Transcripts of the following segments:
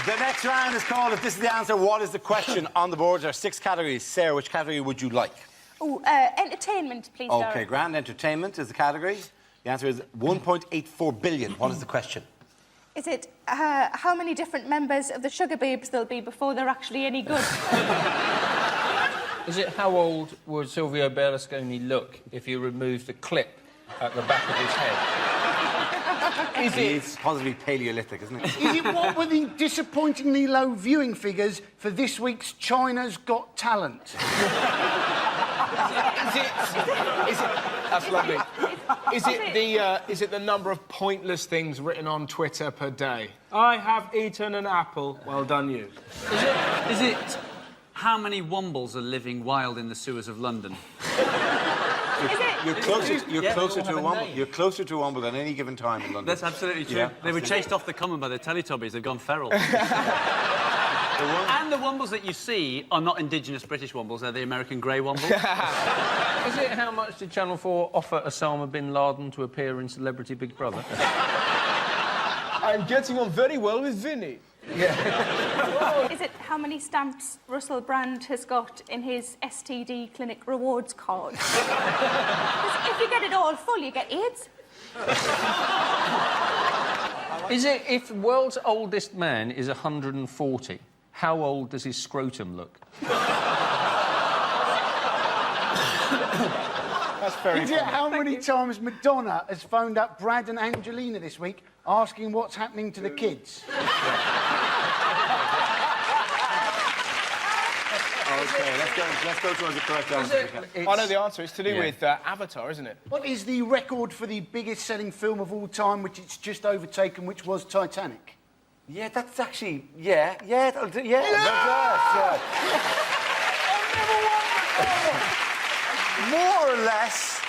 The next round is called If This Is the Answer, What Is the Question? On the board there are 6 categories. Sarah, which category would you like? Oh, entertainment, please, OK, grand. Entertainment is the category. The answer is 1.84 billion. What is the question? Is it how many different members of the Sugar Babes there'll be before they're actually any good? Is it how old would Silvio Berlusconi look if you removed the clip at the back of his head? It's positively Paleolithic, isn't it? Is it what were the disappointingly low viewing figures for this week's China's Got Talent? That's lovely. Is it the number of pointless things written on Twitter per day? I have eaten an apple. Well done, you. Is it how many wombles are living wild in the sewers of London? You're closer to a womble. You're closer to a womble than any given time in London. That's absolutely true. Yeah, they were chased off the common by the Teletubbies. They've gone feral. And the wombles that you see are not indigenous British wombles. They're the American grey wombles. Is it how much did Channel 4 offer Osama bin Laden to appear in Celebrity Big Brother? I'm getting on very well with Vinny. Yeah. Is it how many stamps Russell Brand has got in his STD clinic rewards card? 'Cause if you get it all full, you get AIDS. Is it if world's oldest man is 140, how old does his scrotum look? That's very Is it how many times Madonna has phoned up Brad and Angelina this week asking what's happening to the kids? OK, let's go towards the correct answer. I know the answer. It's to do with Avatar, isn't it? What is the record for the biggest-selling film of all time, which it's just overtaken, which was Titanic? Yeah, that's actually... Yeah. More or less,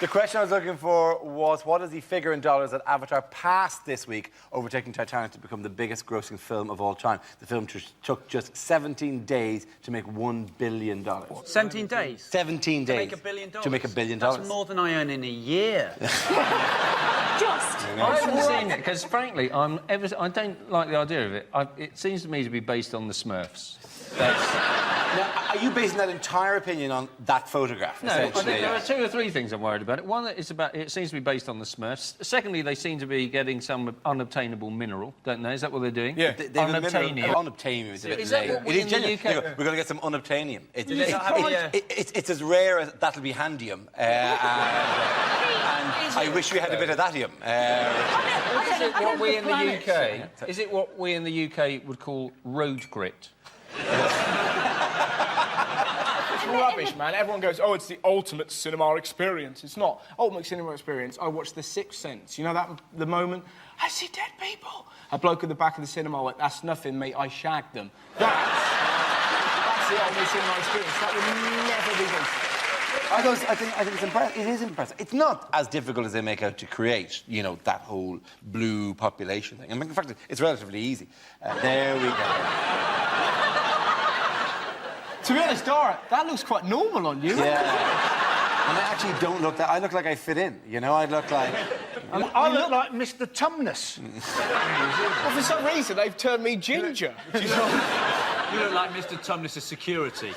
the question I was looking for was what is the figure in dollars that Avatar passed this week, overtaking Titanic to become the biggest grossing film of all time? The film took just 17 days to make $1 billion. 17 days? 17 days. To make $1 billion? To make $1 billion. That's more than I earn in a year. Just. I haven't seen it, because, frankly, I don't like the idea of it. It seems to me to be based on the Smurfs. Now, are you basing that entire opinion on that photograph? No, I think there are 2 or 3 things I'm worried about. One, it seems to be based on the Smurfs. Secondly, they seem to be getting some unobtainable mineral, don't they? Is that what they're doing? Yeah. Unobtainium. Unobtainium is a bit late. What we in the UK... We're going to get some unobtainium. It's it's as rare as that'll be handium. And I wish we had a bit of thatium. Is it what we in the UK... Is it what we in the UK would call road grit? Rubbish, man. Everyone goes, oh, it's the ultimate cinema experience. It's not. Ultimate cinema experience, I watched The Sixth Sense. You know the moment? I see dead people. A bloke at the back of the cinema went, that's nothing, mate, I shagged them. That's the ultimate cinema experience. That would never be done. I think it's impressive. It is impressive. It's not as difficult as they make out to create, you know, that whole blue population thing. I mean, in fact, it's relatively easy. There we go. To be honest, Dara, that looks quite normal on you. Yeah. And I actually don't look that... I look like I fit in, you know? I look like... I look like Mr. Tumnus. Well, for some reason, they've turned me ginger. You look like Mr. Tumnus' security.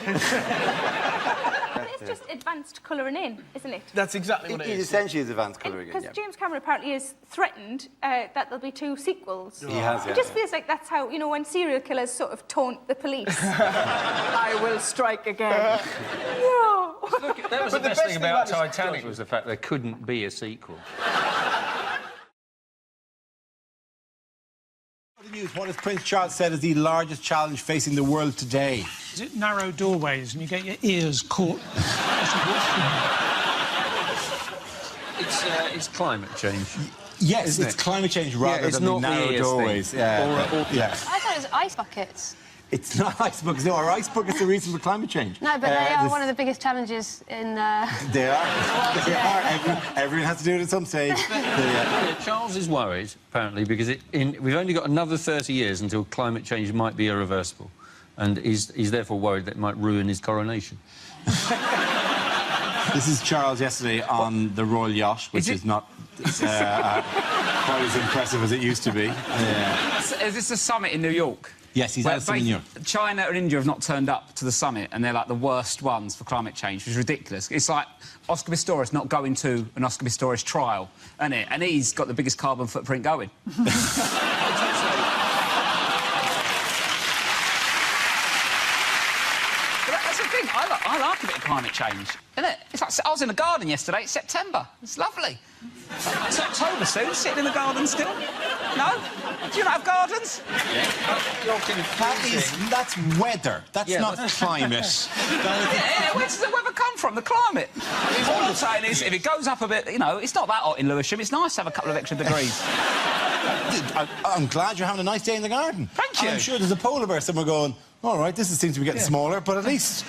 It's just advanced colouring in, isn't it? That's exactly what it is. It essentially is advanced colouring in, Because James Cameron apparently has threatened that there'll be 2 sequels. He has, yeah. It just feels like that's how, you know, when serial killers sort of taunt the police. I will strike again. No. Look, that was the best thing about Titanic was the fact there couldn't be a sequel. What has Prince Charles said is the largest challenge facing the world today? Is it narrow doorways and you get your ears caught? It's climate change. Yes, it's climate change rather than the narrow doorways. I thought it was ice buckets. It's not ice buckets. No, are ice buckets the reason for climate change? No, but they are one of the biggest challenges in... They are. They are. Everyone has to do it at some stage. Charles is worried, apparently, because we've only got another 30 years until climate change might be irreversible, and he's therefore worried that it might ruin his coronation. This is Charles yesterday on the Royal Yacht, which is not quite as impressive as it used to be. Yeah. Is this a summit in New York? Yes, he's Well, had some in Europe. China and India have not turned up to the summit, and they're like the worst ones for climate change, which is ridiculous. It's like Oscar Pistorius not going to an Oscar Pistorius trial, isn't it? And he's got the biggest carbon footprint going. But that's the thing. I like a bit of climate change, isn't it? It's like I was in the garden yesterday. It's September. It's lovely. It's October soon. Sitting in the garden still. No? Do you not have gardens? That's weather. That's not climate. Yeah, where does the weather come from? The climate. All I'm saying is, if it goes up a bit, you know, it's not that hot in Lewisham. It's nice to have a couple of extra degrees. I'm glad you're having a nice day in the garden. Thank you. I'm sure there's a polar bear somewhere going, all right, this seems to be getting smaller, but at least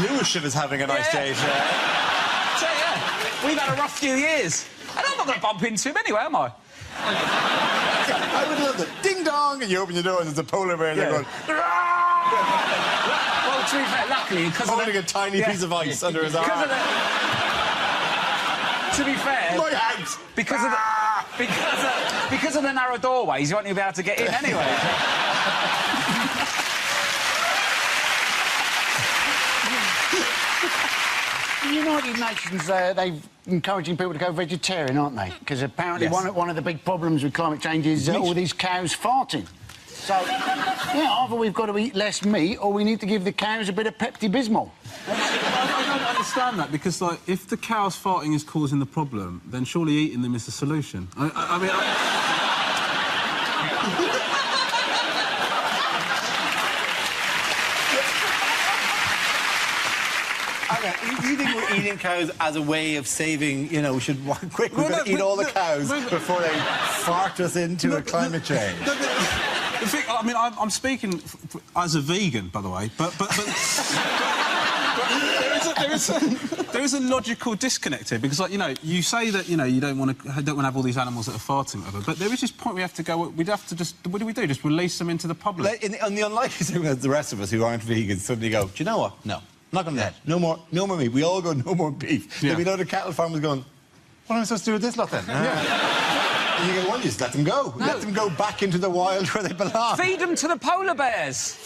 Lewisham is having a nice day. So, yeah, we've had a rough few years. And I'm not going to bump into him anyway, am I? I would love it. Ding dong, and you open your door and there's a polar bear and they're going. Well, to be fair, luckily, because holding a tiny piece of ice under his arm. To be fair, my hands. Because of the narrow doorways, you won't even be able to get in anyway. The United Nations, they're encouraging people to go vegetarian, aren't they? Because apparently one of the big problems with climate change is all these cows farting. So, yeah, either we've got to eat less meat or we need to give the cows a bit of Pepto-Bismol. I don't understand that, because, like, if the cows farting is causing the problem, then surely eating them is the solution. I mean... You think we're eating cows as a way of saving, you know, we should we've got to eat all the cows before they fart us into a climate change? The thing, I mean, I'm speaking as a vegan, by the way, but there is a logical disconnect here, because, like, you know, you say that, you know, you don't want to have all these animals that are farting, whatever, but there is this point we have to go. We'd have to just, what do? Just release them into the public? On the unlikely thing that the rest of us who aren't vegans suddenly go, do you know what? No. Not going to that. No more meat. We all go, no more beef. There'll be a load of cattle farmers going, what am I supposed to do with this lot then? And you go, well, you just let them go. No. Let them go back into the wild where they belong. Feed them to the polar bears.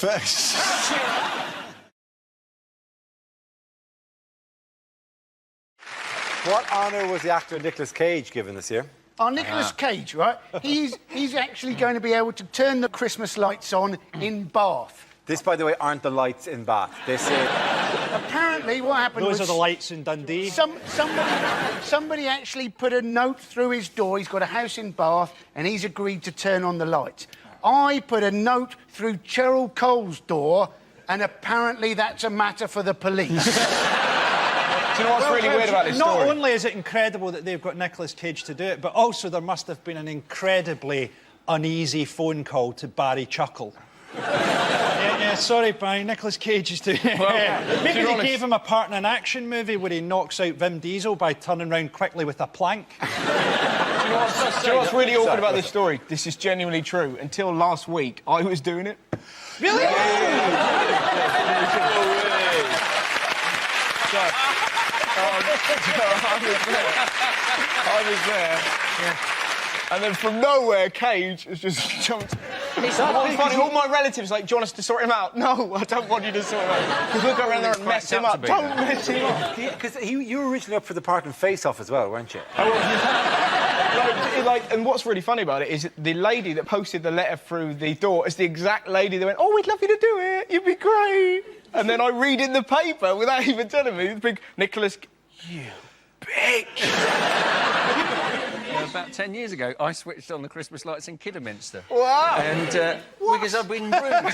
What honour was the actor Nicolas Cage given this year? Oh, Nicolas Cage, right? He's actually going to be able to turn the Christmas lights on in Bath. This, by the way, aren't the lights in Bath. This is... Apparently, what happened was... Those are the lights in Dundee. Somebody actually put a note through his door. He's got a house in Bath, and he's agreed to turn on the lights. I put a note through Cheryl Cole's door, and apparently that's a matter for the police. Do you know what's really weird about this story? Not only is it incredible that they've got Nicolas Cage to do it, but also there must have been an incredibly uneasy phone call to Barry Chuckle. Yeah, sorry, Barry, Nicolas Cage is doing it. Well, maybe they gave him a part in an action movie where he knocks out Vin Diesel by turning round quickly with a plank. Do you know what's really awkward about this story? This is genuinely true. Until last week, I was doing it. Really? I was there. Yeah. And then from nowhere, Cage has just jumped. It's funny. All my relatives like, do you want us to sort him out? No, I don't want you to sort him out. Because we'll go around there and mess him up. Don't mess him up. Because you were originally up for the part in Face Off as well, weren't you? And what's really funny about it is the lady that posted the letter through the door is the exact lady that went, oh, we'd love you to do it. You'd be great. And then I read in the paper, without even telling me, the big Nicolas... You bitch! About 10 years ago, I switched on the Christmas lights in Kidderminster. Wow! And because I've been rude.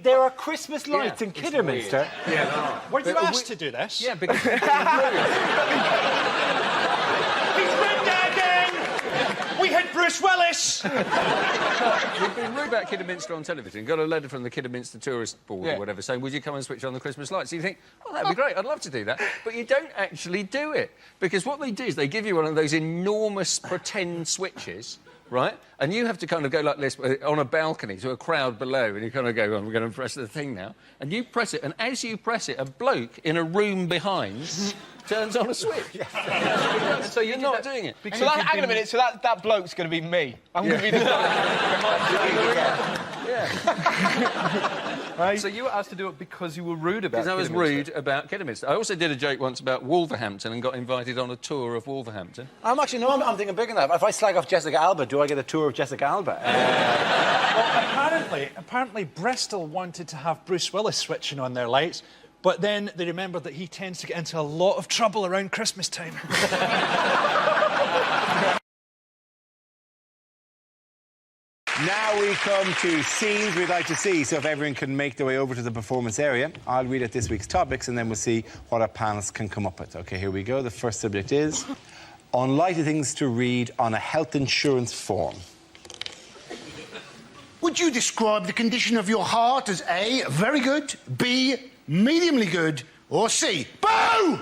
There are Christmas lights in Kidderminster. Yeah. Were you asked to do this? Yeah, because I've been He's been there again! We hit Bruce Willis! We've been rude about Kidderminster on television. Got a letter from the Kidderminster Tourist Board or whatever saying, would you come and switch on the Christmas lights? So you think, oh, that'd be great, I'd love to do that. But you don't actually do it. Because what they do is they give you one of those enormous pretend switches right? And you have to kind of go like this on a balcony to a crowd below, and you kind of go, oh, we're going to press the thing now. And you press it, and as you press it, a bloke in a room behind turns on a switch. So you're not doing it. So hang on a minute, so that bloke's going to be me. I'm going to be the Right. So you were asked to do it because you were rude about Kidderminster. Because I was rude about Kidderminster. I also did a joke once about Wolverhampton and got invited on a tour of Wolverhampton. I'm thinking bigger than that. If I slag off Jessica Alba, do I get a tour of Jessica Alba? Well, apparently Bristol wanted to have Bruce Willis switching on their lights, but then they remembered that he tends to get into a lot of trouble around Christmas time. Now we come to scenes we'd like to see, so if everyone can make their way over to the performance area, I'll read out this week's topics and then we'll see what our panels can come up with. OK, here we go. The first subject is unlikely things to read on a health insurance form. Would you describe the condition of your heart as A, very good, B, mediumly good, or C, boo?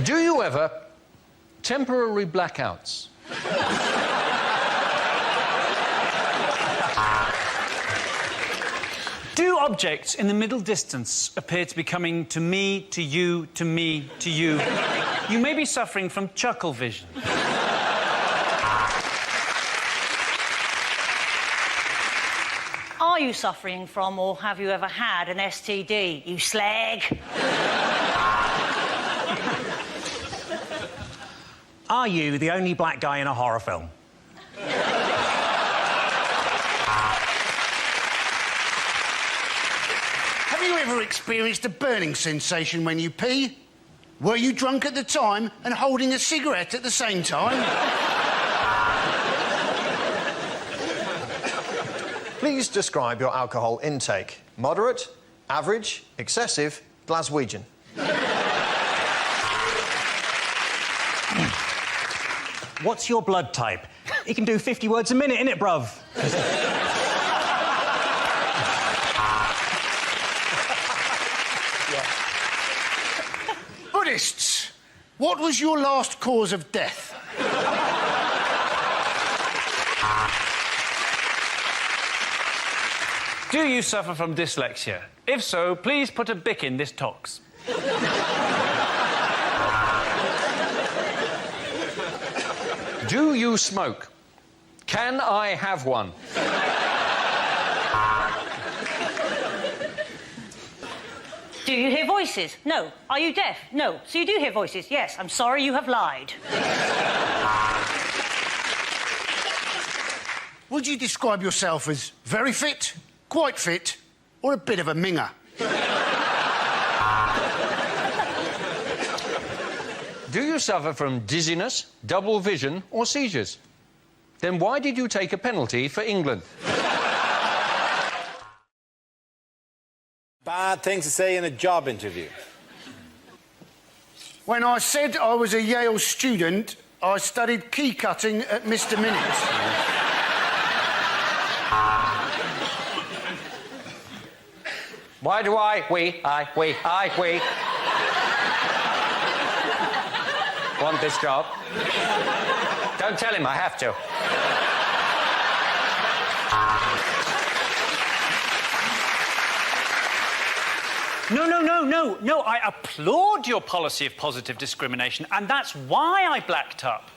Do you ever temporary blackouts? Do objects in the middle distance appear to be coming to me, to you, to me, to you? You may be suffering from chuckle vision. Are you suffering from, or have you ever had, an STD, you slag? Are you the only black guy in a horror film? Have you ever experienced a burning sensation when you pee? Were you drunk at the time and holding a cigarette at the same time? Please describe your alcohol intake. Moderate, average, excessive, Glaswegian. What's your blood type? You can do 50 words a minute, innit, bruv? Buddhists, what was your last cause of death? Do you suffer from dyslexia? If so, please put a bic in this tox. Do you smoke? Can I have one? Do you hear voices? No. Are you deaf? No. So you do hear voices? Yes. I'm sorry, you have lied. Would you describe yourself as very fit, quite fit, or a bit of a minger? Do you suffer from dizziness, double vision, or seizures? Then why did you take a penalty for England? Bad things to say in a job interview. When I said I was a Yale student, I studied key cutting at Mr. Minutes. Why do we want this job? Don't tell him I have to. No, I applaud your policy of positive discrimination, and that's why I blacked up.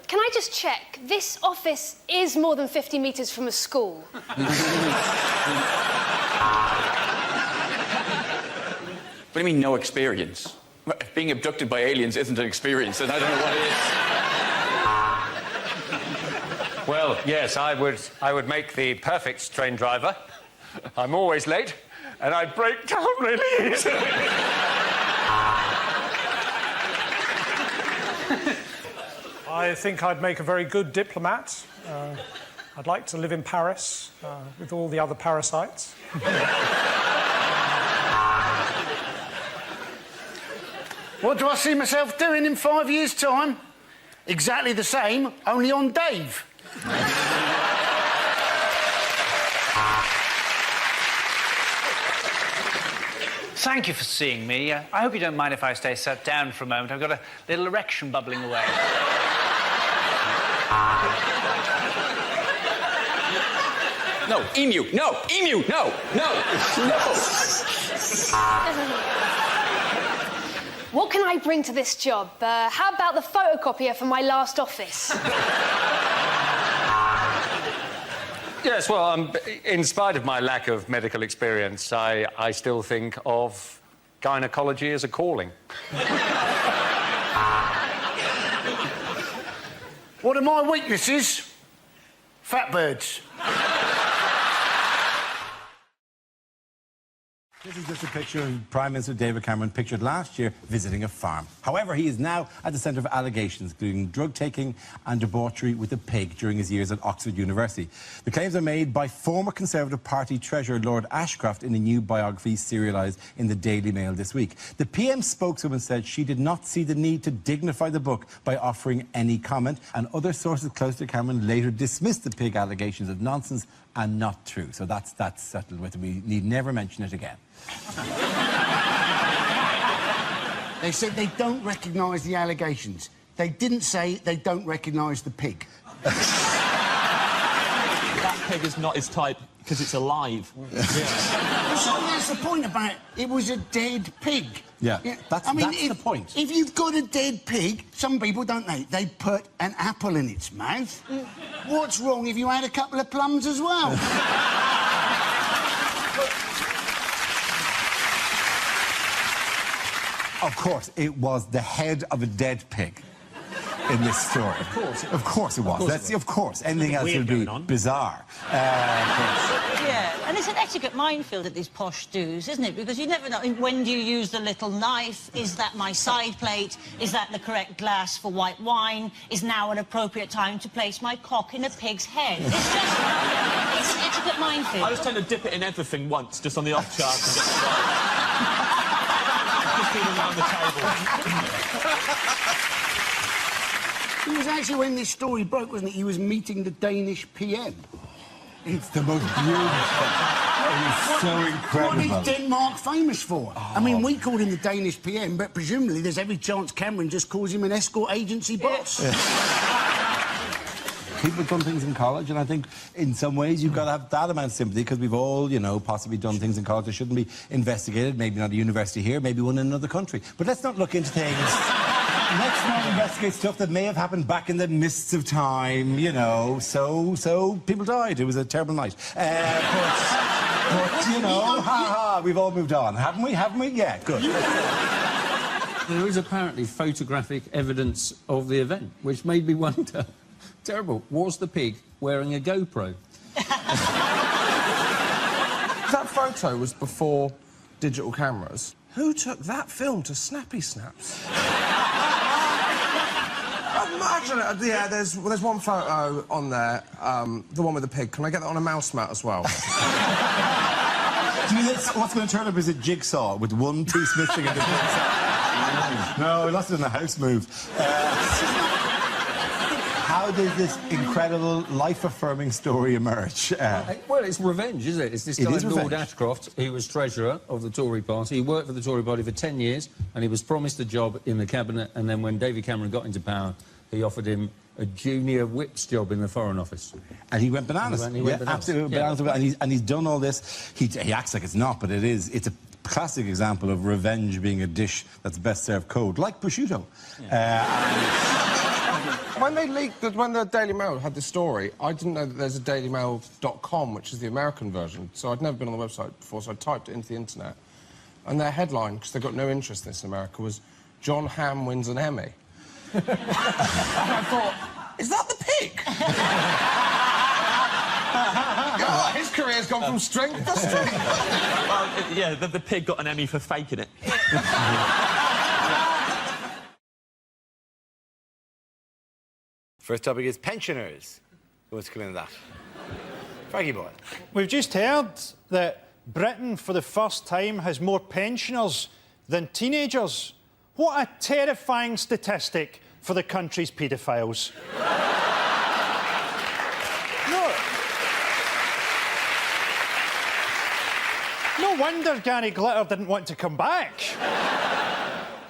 Can I just check? This office is more than 50 metres from a school. What do you mean, no experience? Being abducted by aliens isn't an experience, and I don't know what it is. Well, yes, I would make the perfect train driver. I'm always late, and I'd break down really easily. I think I'd make a very good diplomat. I'd like to live in Paris with all the other parasites. What do I see myself doing in 5 years' time? Exactly the same, only on Dave. thank you for seeing me. I hope you don't mind if I stay sat down for a moment. I've got a little erection bubbling away. No, emu, no, emu, no, no, no. What can I bring to this job? How about the photocopier from my last office? Yes, well, in spite of my lack of medical experience, I still think of gynecology as a calling. What are my weaknesses? Fat birds. This is just a picture of Prime Minister David Cameron pictured last year visiting a farm. However, he is now at the centre of allegations, including drug-taking and debauchery with a pig during his years at Oxford University. The claims are made by former Conservative Party Treasurer Lord Ashcroft in a new biography serialised in the Daily Mail this week. The PM spokeswoman said she did not see the need to dignify the book by offering any comment, and other sources close to Cameron later dismissed the pig allegations as nonsense and not true. So that's settled with it. We need never mention it again. They said they don't recognise the allegations. They didn't say they don't recognise the pig. That pig is not his type because it's alive. Yeah. So that's the point about it was a dead pig. Yeah, that's the point. If you've got a dead pig, some people, don't they? They put an apple in its mouth. What's wrong if you had a couple of plums as well? Of course, it was the head of a dead pig in this story. Of course it was. Of course. Anything else would be bizarre. Yeah, and it's an etiquette minefield at these posh do's, isn't it? Because you never know, when do you use the little knife? Is that my side plate? Is that the correct glass for white wine? Is now an appropriate time to place my cock in a pig's head? It's just... it's an etiquette minefield. I just tend to dip it in everything once, just on the off chance. And just around the table. It was actually when this story broke, wasn't it? He was meeting the Danish PM. It's the most beautiful. It is so incredible. What is Denmark famous for? I mean, we called him the Danish PM, but presumably there's every chance Cameron just calls him an escort agency boss. Yeah. People have done things in college, and I think in some ways you've got to have that amount of sympathy, because we've all, you know, possibly done things in college that shouldn't be investigated. Maybe not a university here, maybe one in another country. But let's not look into things. Let's not investigate stuff that may have happened back in the mists of time, you know. So people died. It was a terrible night. But you know, we've all moved on, haven't we? Haven't we? Yeah, good. There is apparently photographic evidence of the event, which made me wonder... Terrible. Was the pig wearing a GoPro? That photo was before digital cameras. Who took that film to Snappy Snaps? Imagine it. Yeah, there's one photo on there, the one with the pig. Can I get that on a mouse mat as well? Do you think what's going to turn up is a jigsaw with one piece missing in the jigsaw? No, we lost it in the house move. How did this incredible, life-affirming story emerge? Well, it's revenge, isn't it? It's this guy, Lord Ashcroft. He was treasurer of the Tory party. He worked for the Tory party for 10 years, and he was promised a job in the cabinet, and then when David Cameron got into power, he offered him a junior whip's job in the Foreign Office. And he went bananas. He went bananas. Absolutely bananas. And he's done all this. He acts like it's not, but it is. It's a classic example of revenge being a dish that's best served cold, like prosciutto. When they leaked, when the Daily Mail had this story, I didn't know that there's a dailymail.com, which is the American version, so I'd never been on the website before, so I typed it into the internet. And their headline, because they've got no interest in this in America, was John Hamm wins an Emmy. And I thought, is that the pig? God, his career's gone from strength to strength. Well, yeah, the pig got an Emmy for faking it. First topic is pensioners. Who wants to come in on that? Frankie Boyle. We've just heard that Britain, for the first time, has more pensioners than teenagers. What a terrifying statistic for the country's paedophiles. No, wonder Gary Glitter didn't want to come back.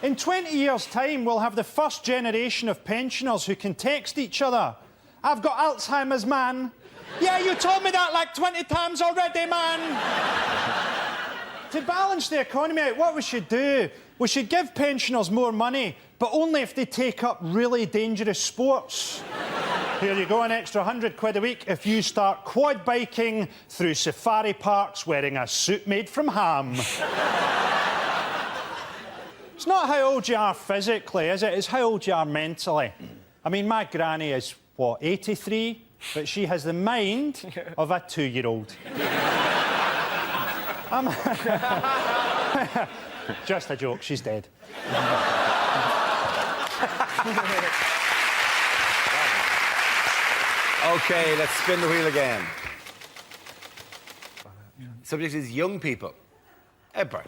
In 20 years' time, we'll have the first generation of pensioners who can text each other. I've got Alzheimer's, man. Yeah, you told me that like 20 times already, man. To balance the economy out, what we should do, we should give pensioners more money, but only if they take up really dangerous sports. Here you go, an extra £100 a week if you start quad biking through safari parks wearing a suit made from ham. It's not how old you are physically, is it? It's how old you are mentally. I mean, my granny is, what, 83? But she has the mind of a 2-year-old. Just a joke, she's dead. OK, let's spin the wheel again. Subject is young people. Edbert.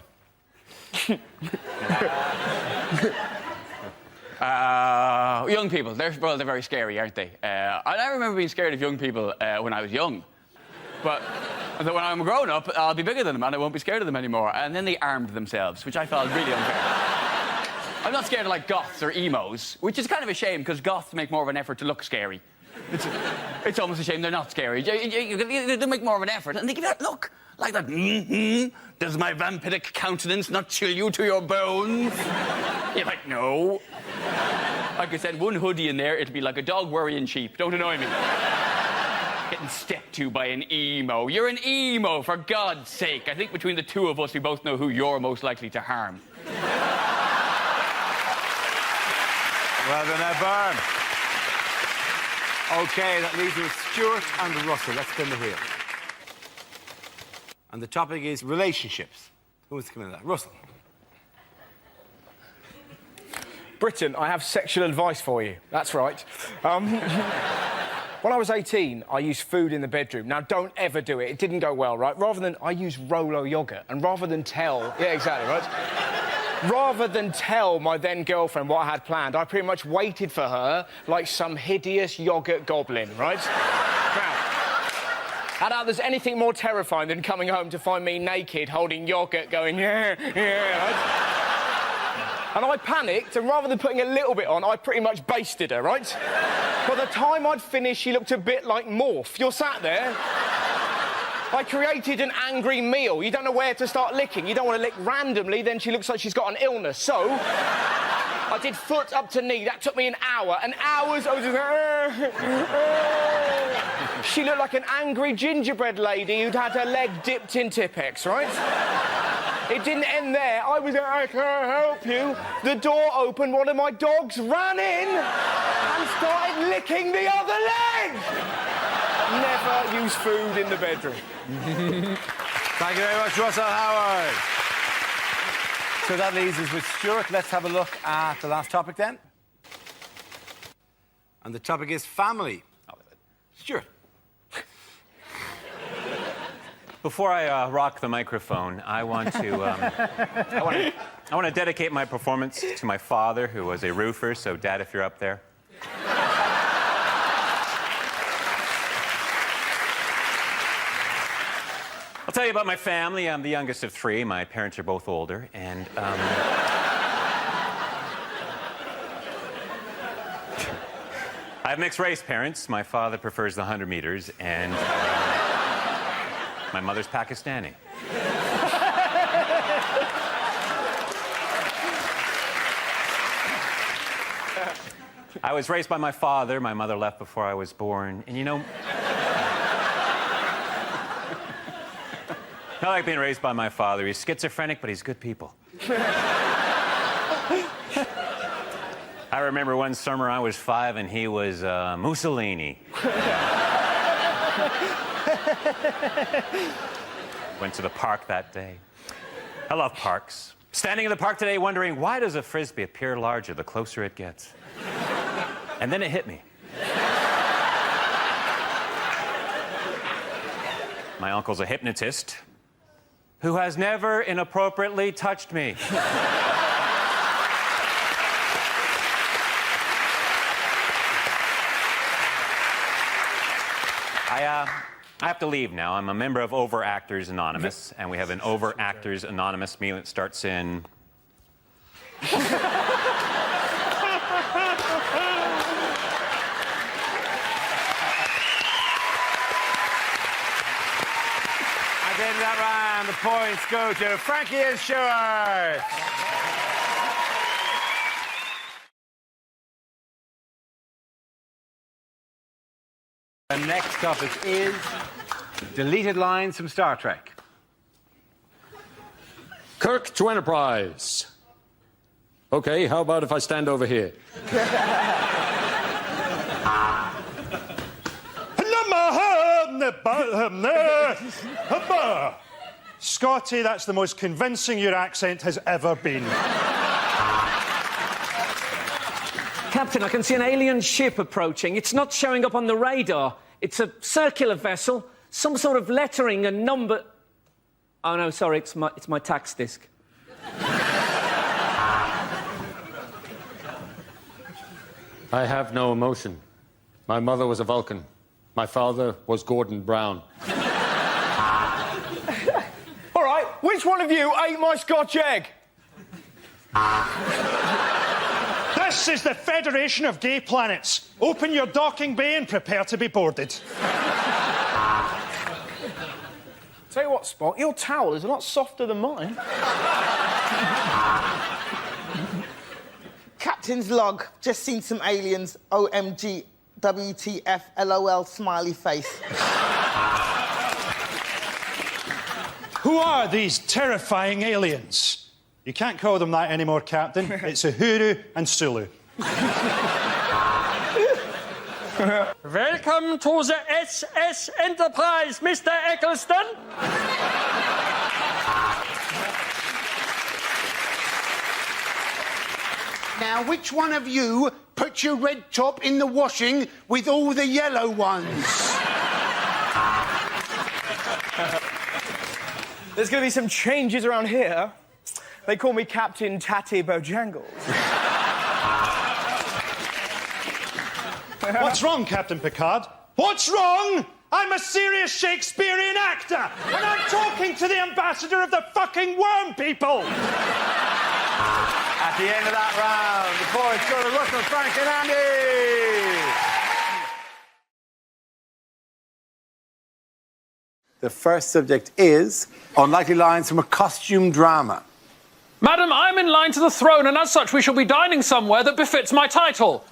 Young people, they're very scary, aren't they? I remember being scared of young people when I was young. But when I'm grown up, I'll be bigger than them and I won't be scared of them anymore. And then they armed themselves, which I felt really unfair. I'm not scared of, like, goths or emos, which is kind of a shame, because goths make more of an effort to look scary. It's almost a shame they're not scary. They make more of an effort, and they give that look, like that, does my vampiric countenance not chill you to your bones? You're like, no. Like I said, one hoodie in there, it'll be like a dog worrying sheep. Don't annoy me. Getting stepped to by an emo. You're an emo, for God's sake. I think between the two of us, we both know who you're most likely to harm. Well done, Edburn. OK, that leaves us with Stuart and Russell. Let's spin the wheel. And the topic is relationships. Who wants to come in that? Russell. Britain, I have sexual advice for you. That's right. When I was 18, I used food in the bedroom. Now, don't ever do it. It didn't go well, right? Rather than... I used Rolo yoghurt. And rather than tell... Yeah, exactly, right? Rather than tell my then-girlfriend what I had planned, I pretty much waited for her like some hideous yoghurt goblin, right? Now, I doubt there's anything more terrifying than coming home to find me naked, holding yoghurt, going, yeah, right? And I panicked, and rather than putting a little bit on, I pretty much basted her, right? By the time I'd finished, she looked a bit like Morph. You're sat there. I created an angry meal. You don't know where to start licking. You don't want to lick randomly, then she looks like she's got an illness. So, I did foot up to knee. That took me an hour. And hours, I was just... She looked like an angry gingerbread lady who'd had her leg dipped in Tippex, right? It didn't end there. I was like, I can't help you. The door opened, one of my dogs ran in and started licking the other leg. Never use food in the bedroom. Thank you very much, Russell Howard. So that leaves us with Stuart. Let's have a look at the last topic then. And the topic is family. Stuart. Before I rock the microphone, I want to I want to dedicate my performance to my father, who was a roofer. So, Dad, if you're up there. I'll tell you about my family. I'm the youngest of three. My parents are both older, and I have mixed-race parents. My father prefers the 100 meters, and my mother's Pakistani. I was raised by my father. My mother left before I was born, and you know... I like being raised by my father. He's schizophrenic, but he's good people. I remember one summer I was 5 and he was Mussolini. Went to the park that day. I love parks. Standing in the park today wondering, why does a Frisbee appear larger the closer it gets? And then it hit me. My uncle's a hypnotist who has never inappropriately touched me. I have to leave now. I'm a member of Overactors Anonymous, and we have an Overactors Anonymous meal that starts in... At the end of that round, the points go to Frankie and Stuart. The next topic is deleted lines from Star Trek. Kirk to Enterprise. OK, how about if I stand over here? Scotty, that's the most convincing your accent has ever been. Captain, I can see an alien ship approaching. It's not showing up on the radar. It's a circular vessel, some sort of lettering and number... Oh, no, sorry, it's my tax disc. I have no emotion. My mother was a Vulcan. My father was Gordon Brown. All right, which one of you ate my Scotch egg? This is the Federation of Gay Planets. Open your docking bay and prepare to be boarded. Tell you what, Spock, your towel is a lot softer than mine. Captain's log. Just seen some aliens. OMG. WTF. LOL. Smiley face. Who are these terrifying aliens? You can't call them that anymore, Captain. It's Uhuru and Sulu. Welcome to the SS Enterprise, Mr. Eccleston. Now, which one of you put your red top in the washing with all the yellow ones? There's going to be some changes around here. They call me Captain Tatty Bojangles. What's wrong, Captain Picard? What's wrong? I'm a serious Shakespearean actor, and I'm talking to the ambassador of the fucking worm people! At the end of that round, the points go to Russell, Frank and Andy. The first subject is unlikely lines from a costume drama. Madam, I'm in line to the throne, and as such, we shall be dining somewhere that befits my title.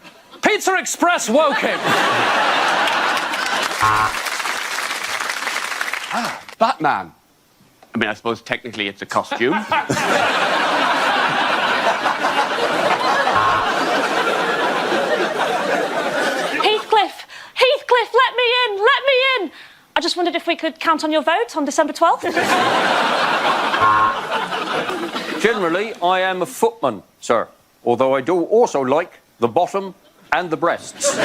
Pizza Express Woking. Batman. I mean, I suppose technically it's a costume. Heathcliff, let me in, let me in. I just wondered if we could count on your vote on December 12th. Generally, I am a footman, sir, although I do also like the bottom and the breasts.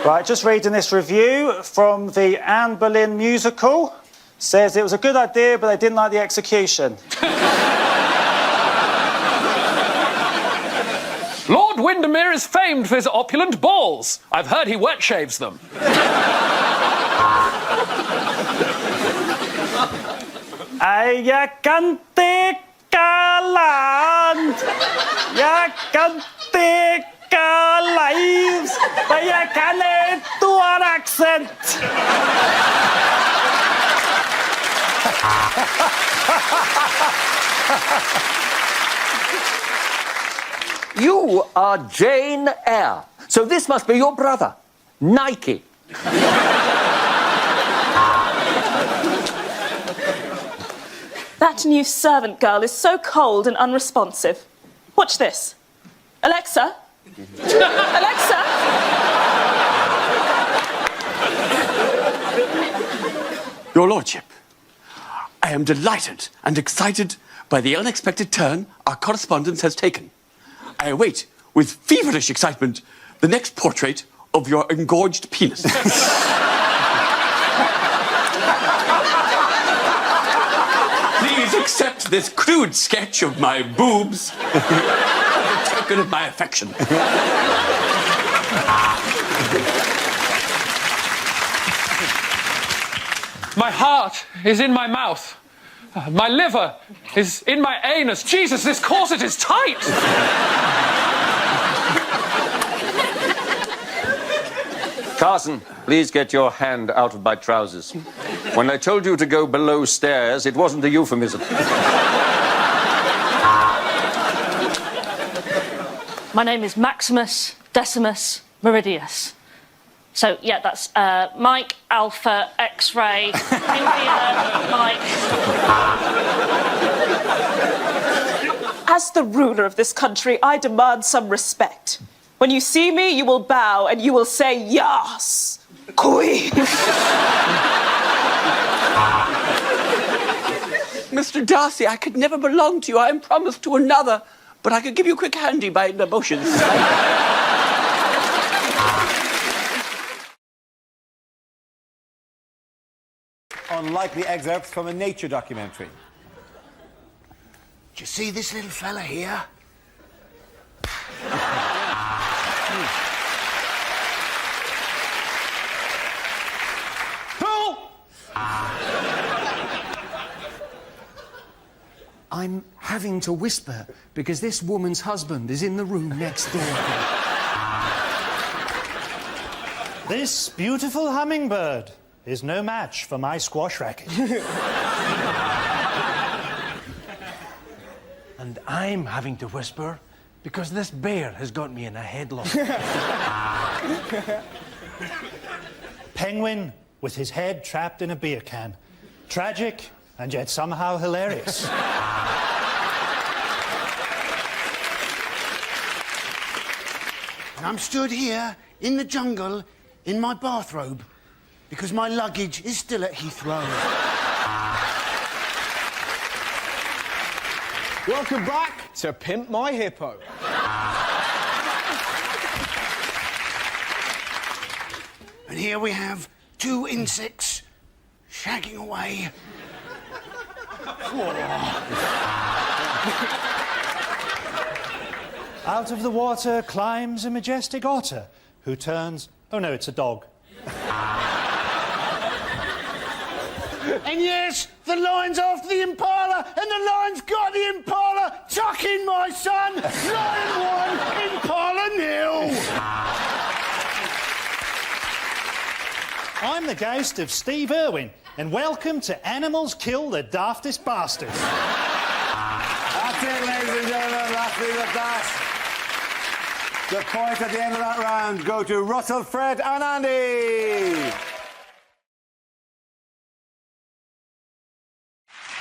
Right, just reading this review from the Anne Boleyn musical. Says it was a good idea, but they didn't like the execution. Lord Windermere is famed for his opulent balls. I've heard he wet shaves them. Jag kan inte land. Jag kan inte lives. Men jag kan inte ha accent. You are Jane Eyre, so this must be your brother, Nike. That new servant girl is so cold and unresponsive. Watch this. Alexa? Alexa? Your Lordship, I am delighted and excited by the unexpected turn our correspondence has taken. I await, with feverish excitement, the next portrait of your engorged penis. Please accept this crude sketch of my boobs as a token of my affection. My heart is in my mouth. My liver is in my anus. Jesus, this corset is tight! Carson, please get your hand out of my trousers. When I told you to go below stairs, it wasn't a euphemism. My name is Maximus Decimus Meridius. So, yeah, that's Mike, Alpha, X-ray, India, Mike. As the ruler of this country, I demand some respect. When you see me, you will bow and you will say, yes, queen. Mr. Darcy, I could never belong to you. I am promised to another, but I could give you a quick handy by emotions. Unlikely excerpts from a nature documentary. Do you see this little fella here? I'm having to whisper because this woman's husband is in the room next door. This beautiful hummingbird is no match for my squash racket. And I'm having to whisper because this bear has got me in a headlock. Penguin with his head trapped in a beer can. Tragic and yet somehow hilarious. And I'm stood here in the jungle in my bathrobe because my luggage is still at Heathrow. Welcome back to Pimp My Hippo. And here we have two insects shagging away. Out of the water climbs a majestic otter who turns... Oh, no, it's a dog. And yes, the lion's after the impala, and the lion's got the impala. Tuck in, my son. Lion 1, impala 0. I'm the ghost of Steve Irwin, and welcome to Animals Kill the Daftest Bastards. That's it, ladies and gentlemen. Let's leave it at that. The points at the end of that round go to Russell, Fred and Andy.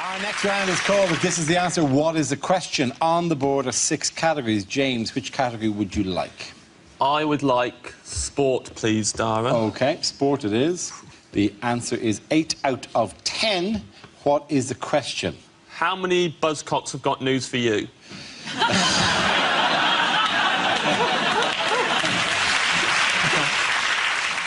Our next round is called This Is the Answer, What is the Question? On the board are 6 categories. James, which category would you like? I would like sport, please, Dara. OK, sport it is. The answer is 8 out of 10. What is the question? How many buzzcocks have got news for you?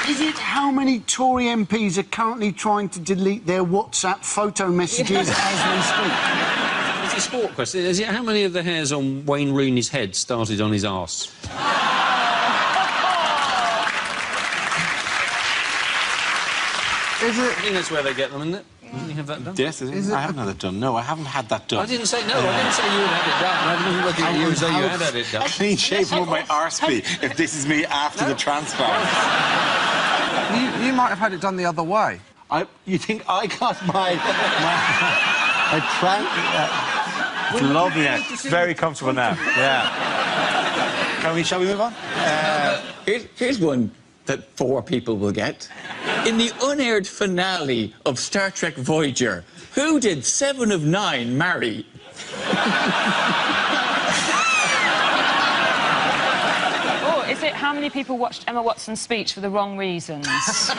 Is it how many Tory MPs are currently trying to delete their WhatsApp photo messages as we speak? It's a sport question. Is it how many of the hairs on Wayne Rooney's head started on his arse? Is it? I think that's where they get them, isn't it? Didn't you have that done? Yes, it is. I haven't had it done. No, I haven't had that done. I didn't say no. I didn't say you would have it done. I wasn't looking at you and say you had it done. How clean shaven would my arse be if this is me after the transplant? You might have had it done the other way. You think I got my it's lovely now. It's very comfortable now. Yeah. Shall we move on? Here's one that 4 people will get. In the unaired finale of Star Trek Voyager, who did 7 of 9 marry? Oh, is it how many people watched Emma Watson's speech for the wrong reasons? Is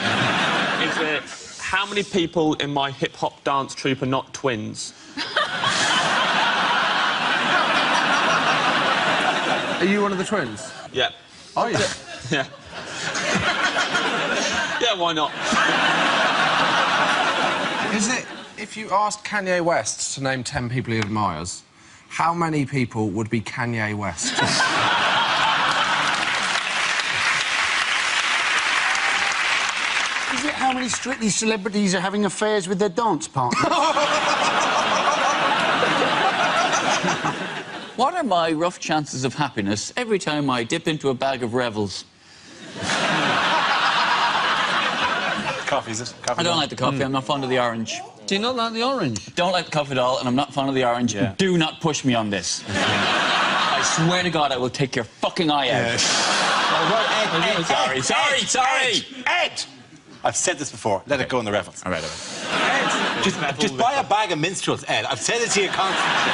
it how many people in my hip-hop dance troupe are not twins? Are you one of the twins? Yeah. Oh, yeah. Yeah. Yeah, why not? Is it, if you asked Kanye West to name 10 people he admires, how many people would be Kanye West? Is it how many Strictly celebrities are having affairs with their dance partners? What are my rough chances of happiness every time I dip into a bag of Revels? Coffee, is it? Coffee I don't like the coffee. I'm not fond of the orange. Do you not like the orange? Don't like the coffee at all, and I'm not fond of the orange. Yeah. Do not push me on this. I swear to God, I will take your fucking eye out. Sorry. Ed! I've said this before. Let it go in the Revels. All right. Ed, just buy a bag of minstrels, Ed. I've said it to you constantly.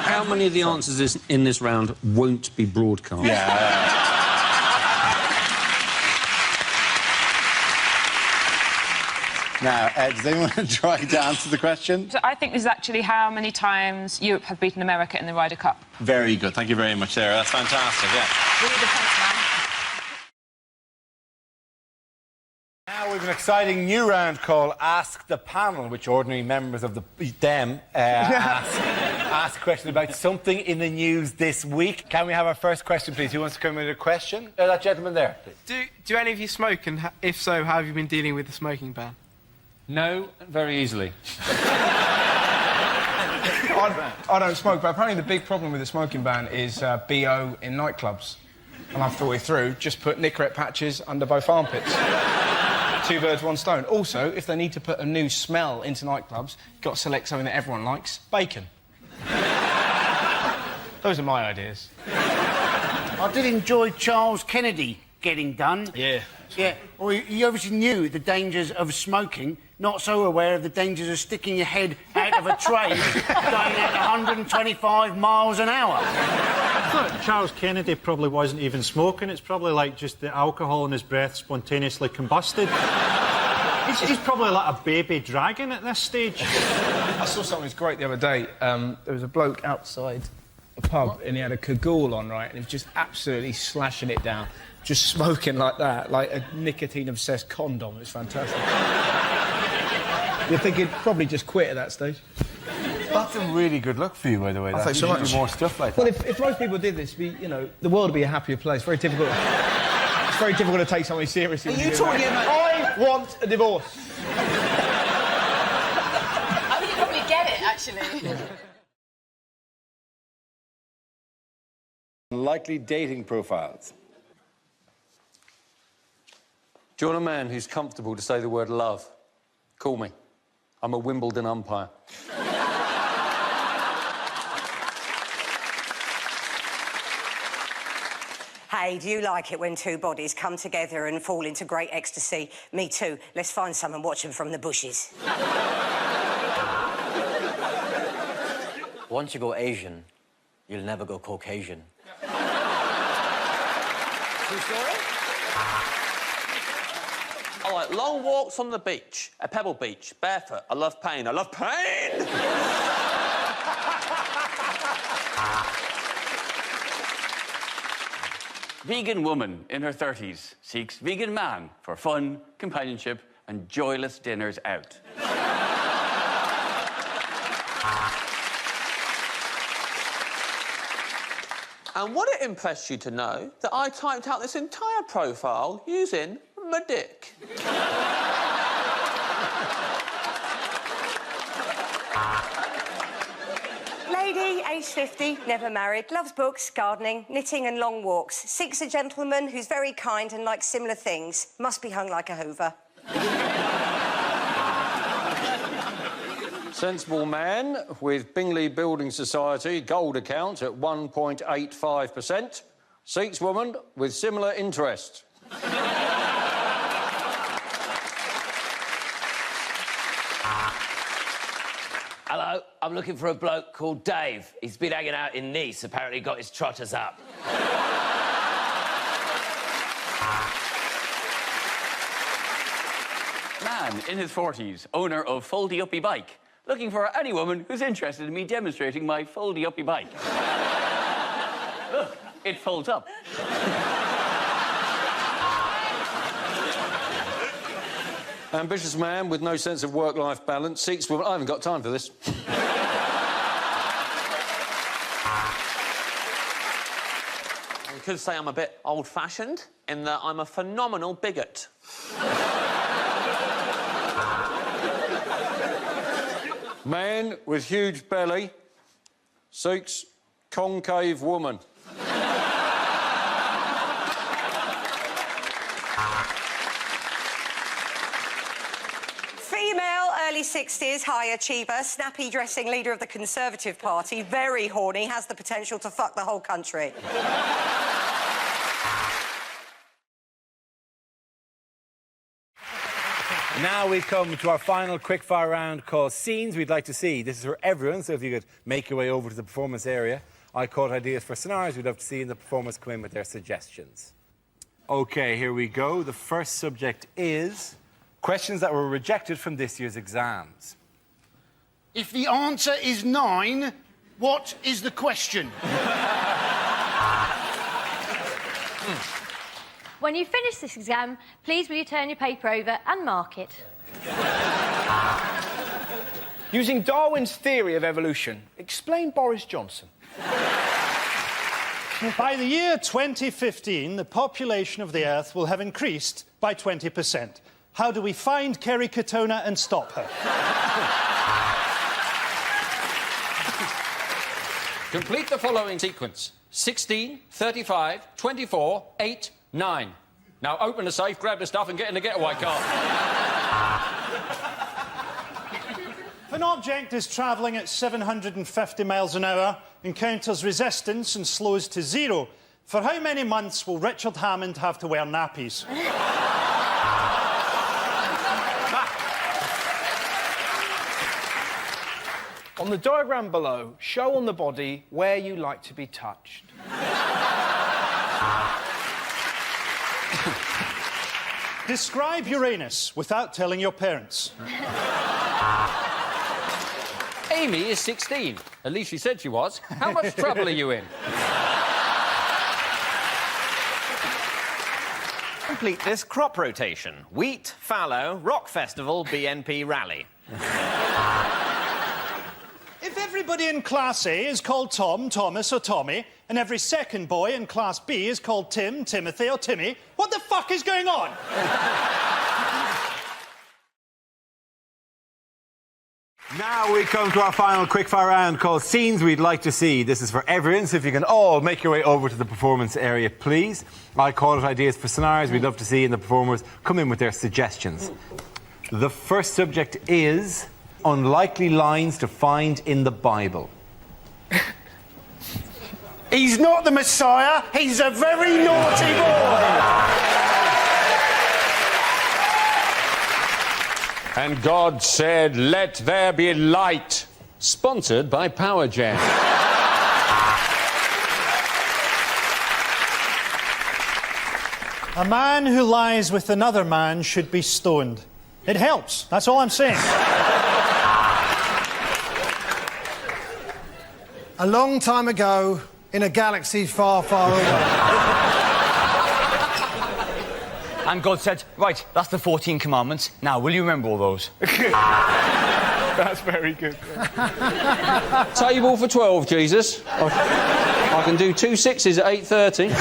How many of the answers in this round won't be broadcast? Yeah. Now, Ed, does anyone try to answer the question? So I think this is actually how many times Europe have beaten America in the Ryder Cup. Very good. Thank you very much, Sarah. That's fantastic, yeah. Really defense man. Now we've an exciting new round called Ask the Panel, which ordinary members of ask questions about something in the news this week. Can we have our first question, please? Who wants to come with a question? That gentleman there. Do any of you smoke, and if so, how have you been dealing with the smoking ban? No, very easily. I don't smoke, but apparently the big problem with the smoking ban is BO in nightclubs. And I've thought it through, just put Nicorette patches under both armpits. 2 birds, 1 stone. Also, if they need to put a new smell into nightclubs, you've got to select something that everyone likes. Bacon. Those are my ideas. I did enjoy Charles Kennedy getting done. Yeah. Yeah, well, he obviously knew the dangers of smoking, not so aware of the dangers of sticking your head out of a train going at 125 miles an hour. I thought Charles Kennedy probably wasn't even smoking. It's probably like just the alcohol in his breath spontaneously combusted. He's probably like a baby dragon at this stage. I saw something that was great the other day. There was a bloke outside a pub and he had a cagoule on, right, and he was just absolutely slashing it down. Just smoking like that, like a nicotine-obsessed condom. It was fantastic. You'd think he'd probably just quit at that stage. That's a really good look for you, by the way. Thanks so much. Do more stuff like that. Well, if most people did this, the world would be a happier place. Very difficult. It's very difficult to take something seriously. Are you talking about... I want a divorce. I think you probably get it, actually. Likely dating profiles. Do you want a man who's comfortable to say the word love? Call me. I'm a Wimbledon umpire. Hey, do you like it when 2 bodies come together and fall into great ecstasy? Me too. Let's find some and watch them from the bushes. Once you go Asian, you'll never go Caucasian. True story? I like long walks on the beach, a pebble beach, barefoot. I love pain. I love pain! Vegan woman in her 30s seeks vegan man for fun, companionship and joyless dinners out. And would it impress you to know that I typed out this entire profile using my dick? Lady, aged 50, never married, loves books, gardening, knitting and long walks. Seeks a gentleman who's very kind and likes similar things. Must be hung like a hoover. Sensible man with Bingley Building Society gold account at 1.85%. Seeks woman with similar interest. Hello, I'm looking for a bloke called Dave. He's been hanging out in Nice, apparently got his trotters up. Man in his 40s, owner of Foldy-Uppy Bike, looking for any woman who's interested in me demonstrating my Foldy-Uppy Bike. Look, it folds up. Ambitious man with no sense of work-life balance seeks woman... I haven't got time for this. You could say I'm a bit old-fashioned in that I'm a phenomenal bigot. Man with huge belly seeks concave woman. Female, early 60s, high achiever, snappy dressing leader of the Conservative Party, very horny, has the potential to fuck the whole country. Now we come to our final quickfire round called Scenes We'd Like to See. This is for everyone, so if you could make your way over to the performance area. I caught ideas for scenarios we'd love to see, and the performers come in with their suggestions. OK, here we go. The first subject is questions that were rejected from this year's exams. If the answer is 9, what is the question? When you finish this exam, please will you turn your paper over and mark it? Using Darwin's theory of evolution, explain Boris Johnson. By the year 2015, the population of the Earth will have increased by 20%. How do we find Kerry Katona and stop her? Complete the following sequence. 16, 35, 24, 8, 9. Now open the safe, grab the stuff and get in the getaway car. If an object is travelling at 750 miles an hour, encounters resistance and slows to 0, for how many months will Richard Hammond have to wear nappies? On the diagram below, show on the body where you like to be touched. Describe Uranus without telling your parents. Amy is 16. At least she said she was. How much trouble are you in? Complete this crop rotation. Wheat, fallow, rock festival, BNP rally. If everybody in Class A is called Tom, Thomas or Tommy, and every second boy in Class B is called Tim, Timothy or Timmy, what the fuck is going on? Now we come to our final quickfire round called Scenes We'd Like to See. This is for everyone, so if you can all make your way over to the performance area, please. I call it ideas for scenarios we'd love to see, and the performers come in with their suggestions. The first subject is unlikely lines to find in the Bible. He's not the Messiah, he's a very naughty boy! And God said, "Let there be light." Sponsored by Power Jam. A man who lies with another man should be stoned. It helps, that's all I'm saying. A long time ago, in a galaxy far, far away. And God said, right, that's the 14 commandments. Now, will you remember all those? That's very good. Table for 12, Jesus. I can do 2 6s at 8:30.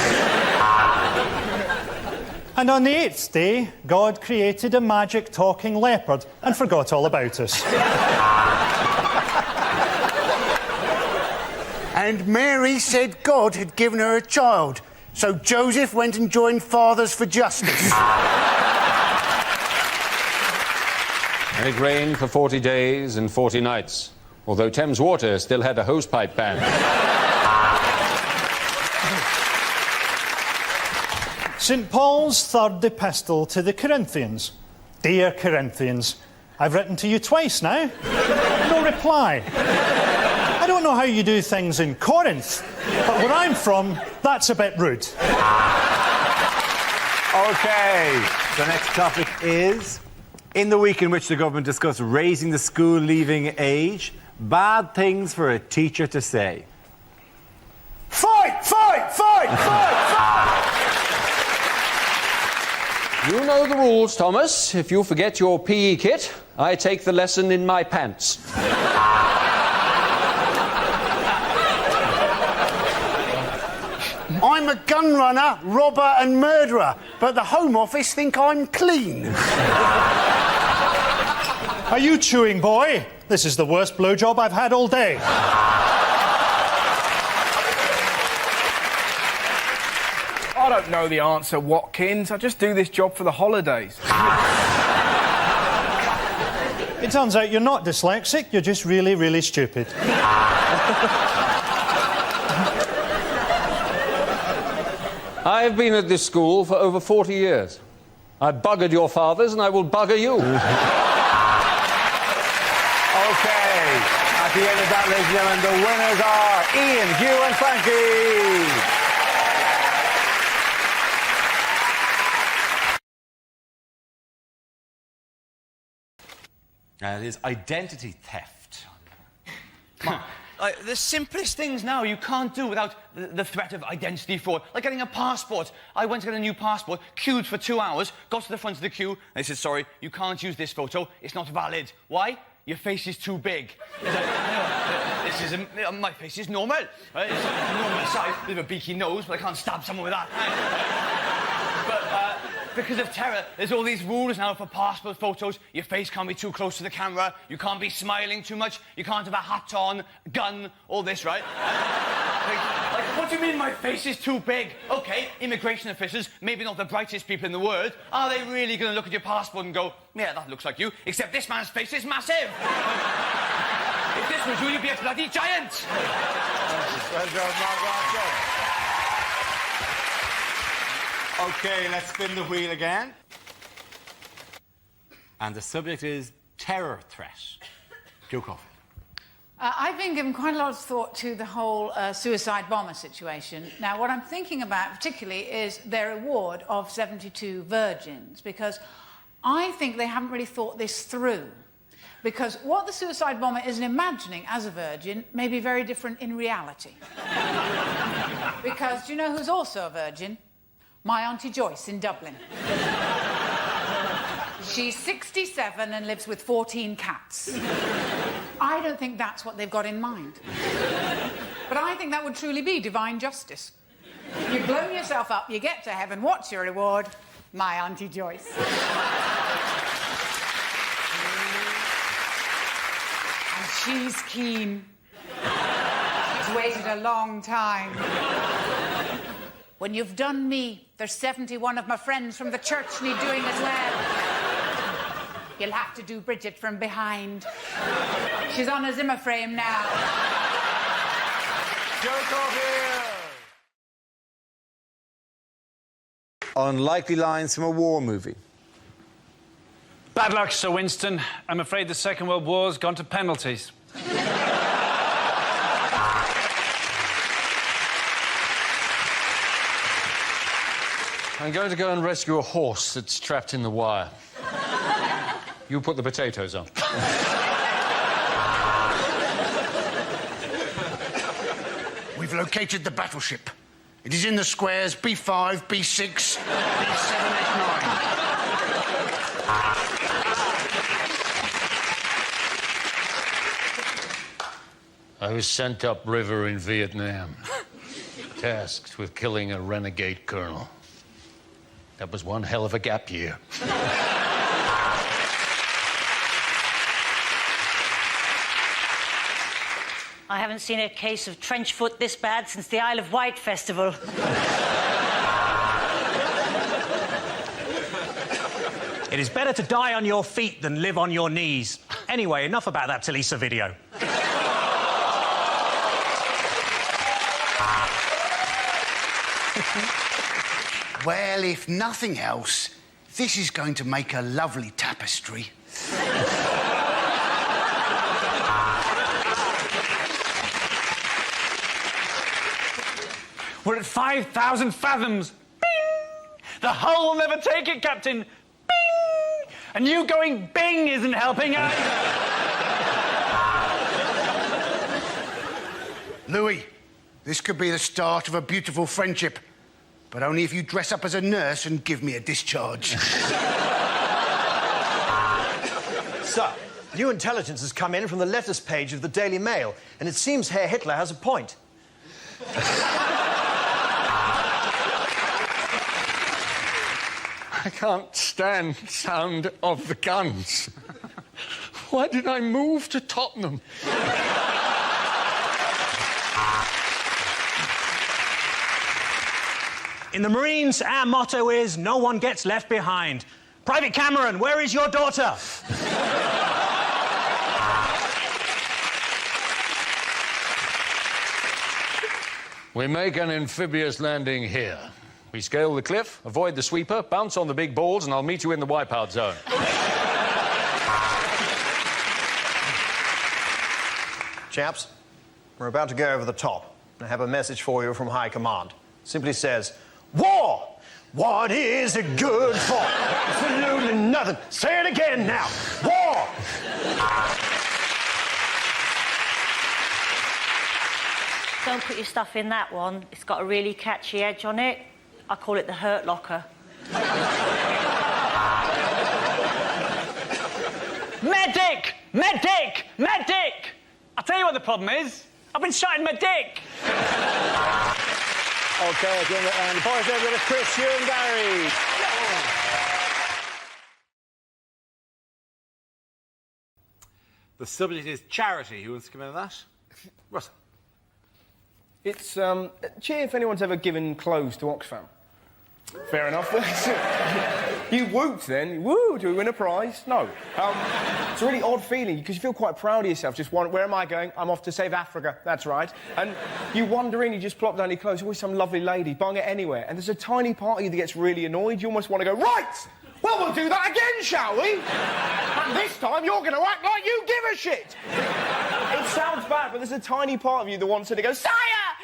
And on the 8th day, God created a magic talking leopard and forgot all about us. And Mary said God had given her a child, so Joseph went and joined Fathers for Justice. And it rained for 40 days and 40 nights, although Thames Water still had a hosepipe ban. St. Paul's third epistle to the Corinthians. Dear Corinthians, I've written to you twice now. No reply. I don't know how you do things in Corinth, but where I'm from, that's a bit rude. OK, the next topic is, in the week in which the government discussed raising the school leaving age, bad things for a teacher to say. Fight! Fight! Fight! Fight! Fight! You know the rules, Thomas. If you forget your PE kit, I take the lesson in my pants. I'm a gun runner, robber and murderer, but the Home Office think I'm clean. Are you chewing, boy? This is the worst blowjob I've had all day. I don't know the answer, Watkins. I just do this job for the holidays. It turns out you're not dyslexic, you're just really, really stupid. I've been at this school for over 40 years. I buggered your fathers and I will bugger you. OK. At the end of that, ladies and gentlemen, the winners are Ian, Hugh and Frankie. It is identity theft. The simplest things now you can't do without the threat of identity fraud. Like getting a passport. I went to get a new passport, queued for 2 hours, got to the front of the queue, and they said, sorry, you can't use this photo, it's not valid. Why? Your face is too big. My face is normal. Right? It's a normal size, bit of a beaky nose, but I can't stab someone with that. Because of terror, there's all these rules now for passport photos. Your face can't be too close to the camera. You can't be smiling too much. You can't have a hat on, gun, all this, right? What do you mean my face is too big? OK, immigration officials, maybe not the brightest people in the world, are they really going to look at your passport and go, yeah, that looks like you, except this man's face is massive? If this was you, you'd be a bloody giant. Well done, Mark. Well done. OK, let's spin the wheel again. And the subject is terror threat. Joe Coffey. I've been given quite a lot of thought to the whole suicide bomber situation. Now, what I'm thinking about particularly is their award of 72 virgins, because I think they haven't really thought this through. Because what the suicide bomber is imagining as a virgin may be very different in reality. Because do you know who's also a virgin? My Auntie Joyce in Dublin. She's 67 and lives with 14 cats. I don't think that's what they've got in mind. But I think that would truly be divine justice. You've blown yourself up, you get to heaven, what's your reward? My Auntie Joyce. And she's keen. She's waited a long time. When you've done me, there's 71 of my friends from the church need doing as well. You'll have to do Bridget from behind. She's on a Zimmer frame now. Joe Coffey. Unlikely lines from a war movie. Bad luck, Sir Winston. I'm afraid the Second World War's gone to penalties. I'm going to go and rescue a horse that's trapped in the wire. You put the potatoes on. We've located the battleship. It is in the squares B5, B6, B7, 8, 9. I was sent upriver in Vietnam, tasked with killing a renegade colonel. That was one hell of a gap year. I haven't seen a case of trench foot this bad since the Isle of Wight festival. It is better to die on your feet than live on your knees. Anyway, enough about that Talisa video. Well, if nothing else, this is going to make a lovely tapestry. We're at 5,000 fathoms. Bing! The hull will never take it, Captain. Bing! And you going bing isn't helping either. Louis, this could be the start of a beautiful friendship, but only if you dress up as a nurse and give me a discharge. Sir, new intelligence has come in from the letters page of the Daily Mail, and it seems Herr Hitler has a point. I can't stand sound of the guns. Why did I move to Tottenham? In the Marines, our motto is no one gets left behind. Private Cameron, where is your daughter? We make an amphibious landing here. We scale the cliff, avoid the sweeper, bounce on the big balls, and I'll meet you in the wipeout zone. Chaps, we're about to go over the top. I have a message for you from High Command. Simply says, war! What is it good for? Absolutely nothing. Say it again now. War! Don't put your stuff in that one. It's got a really catchy edge on it. I call it the hurt locker. Medic! Medic! Medic! I'll tell you what the problem is. I've been shot in my dick. OK, and the boys over to Chris, you and Gary. The subject is charity. Who wants to come in on that? Russell. It's, cheer if anyone's ever given clothes to Oxfam. Fair enough. You whooped then. Woo, do we win a prize? No. It's a really odd feeling because you feel quite proud of yourself. Just wondering, where am I going? I'm off to save Africa. That's right. And you wander in, you just plop down your clothes. Always some lovely lady, bung it anywhere. And there's a tiny part of you that gets really annoyed. You almost want to go, right! Well, we'll do that again, shall we? And this time you're going to act like you give a shit. It sounds bad, but there's a tiny part of you that wants to go, Sire,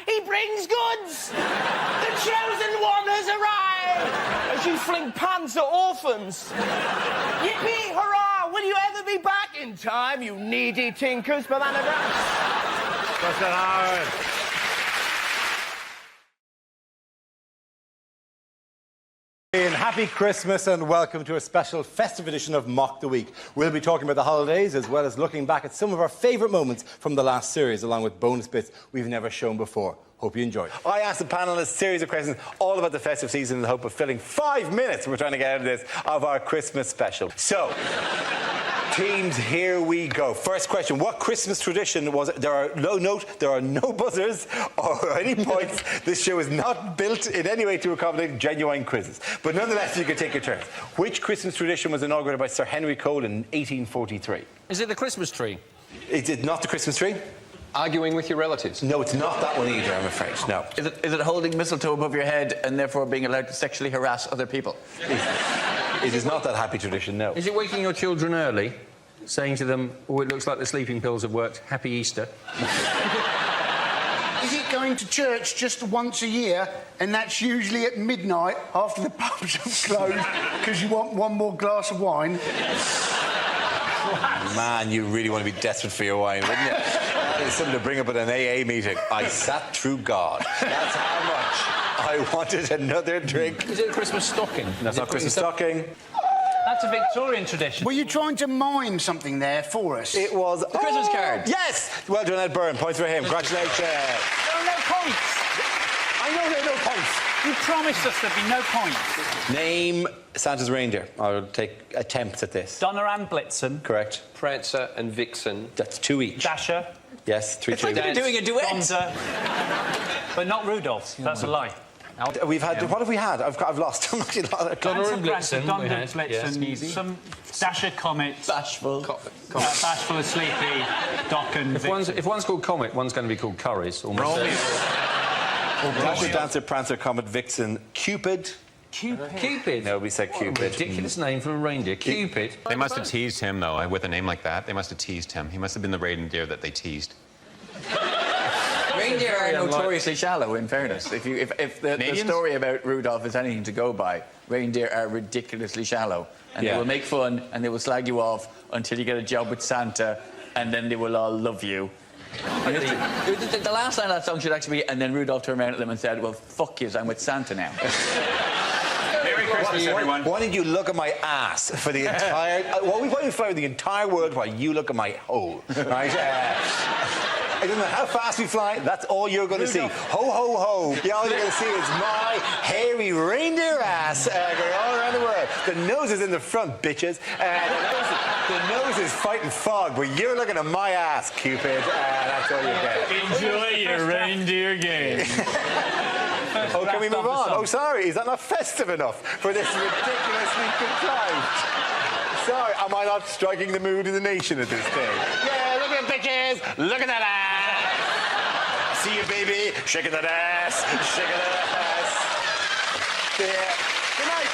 he brings goods! The chosen one has arrived! As you fling pants at orphans. Yippee, hurrah! Will you ever be back in time, you needy tinkers? Banana Dance. Russell Howard. Happy Christmas and welcome to a special festive edition of Mock the Week. We'll be talking about the holidays as well as looking back at some of our favourite moments from the last series, along with bonus bits we've never shown before. Hope you enjoy. I asked the panellists a series of questions all about the festive season in the hope of filling 5 minutes we're trying to get out of this of our Christmas special. So, teams, here we go. First question, what Christmas tradition was it? There are no buzzers or any points. This show is not built in any way to accommodate genuine quizzes. But nonetheless, you can take your turns. Which Christmas tradition was inaugurated by Sir Henry Cole in 1843? Is it the Christmas tree? Is it not the Christmas tree? Arguing with your relatives? No, it's not that one either, I'm afraid. No. Is it holding mistletoe above your head and therefore being allowed to sexually harass other people? It is not that happy tradition, no. Is it waking your children early, saying to them, oh, it looks like the sleeping pills have worked, happy Easter? Is it going to church just once a year, and that's usually at midnight after the pubs have closed because you want one more glass of wine? Man, you really want to be desperate for your wine, wouldn't you? It's something to bring up at an AA meeting. I sat through God. That's how much I wanted another drink. Is it a Christmas stocking? That's not Christmas stocking. That's a Victorian tradition. Were you trying to mime something there for us? It was the Christmas card. Yes! Well done, Ed Byrne. Points for him. Congratulations. There are no points. I know there are no points. You promised us there'd be no points. Name Santa's reindeer. I'll take attempts at this. Donner and Blitzen. Correct. Prancer and Vixen. That's 2 each. Dasher. Yes, 3 It's like you're doing a duet. Donner. But not Rudolph. That's a lie. We've had... What have we had? I've lost. I'm actually lost. Donner and Blitzen. Donner and Blitzen. Some Dasher, Comet. Bashful. Bashful, Sleepy, Doc and If one's called Comet, one's going to be called Currys. Almost. Dasher, Dancer, Prancer, Comet, Vixen, Cupid. Cupid? No, we said Cupid. Ridiculous name for a reindeer. Cupid. They must have teased him, though, with a name like that. They must have teased him. He must have been the reindeer that they teased. Reindeer are notoriously shallow, in fairness. If the story about Rudolph is anything to go by, reindeer are ridiculously shallow. And they will make fun and they will slag you off until you get a job with Santa, and then they will all love you. The last line of that song should actually be, and then Rudolph turned around at them and said, well, fuck yous, I'm with Santa now. Merry Christmas, everyone. Why did you look at my ass for the entire... why don't you fly the entire world while you look at my hole, right? I don't know how fast we fly, that's all you're going to see. Ho, ho, ho. Yeah, all you're going to see is my hairy reindeer ass going all around the world. The nose is in the front, bitches. The nose is fighting fog, but you're looking at my ass, Cupid. That's all you get. Enjoy your reindeer game. Oh, can we move on? Oh, sorry, is that not festive enough for this ridiculously contrived? Sorry, am I not striking the mood of the nation at this stage? Yeah, look at the bitches! Look at that ass! See you, baby! Shaking that ass! Shaking that ass! Yeah. Good night!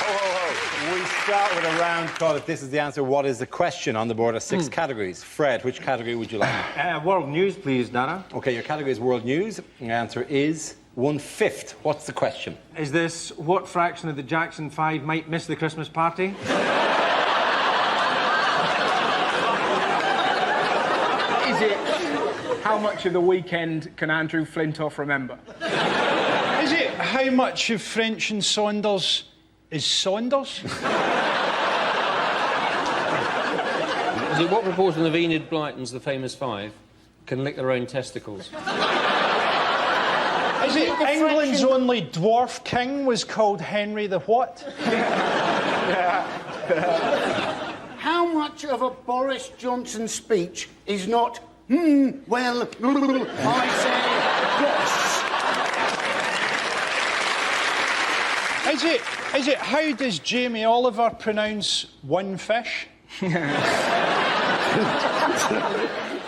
Ho, ho, ho. We start with a round called If This Is the Answer, What Is the Question? On the board are 6 categories. Fred, which category would you like? World news, please, Dana. OK, your category is world news. The answer is 1/5. What's the question? Is this what fraction of the Jackson 5 might miss the Christmas party? Is it how much of the weekend can Andrew Flintoff remember? Is it how much of French and Saunders is Saunders? Is it what proportion of Enid Blyton's The Famous Five can lick their own testicles? Is it England's only dwarf king was called Henry the what? How much of a Boris Johnson speech is not, well, I say, Is it how does Jamie Oliver pronounce one fish?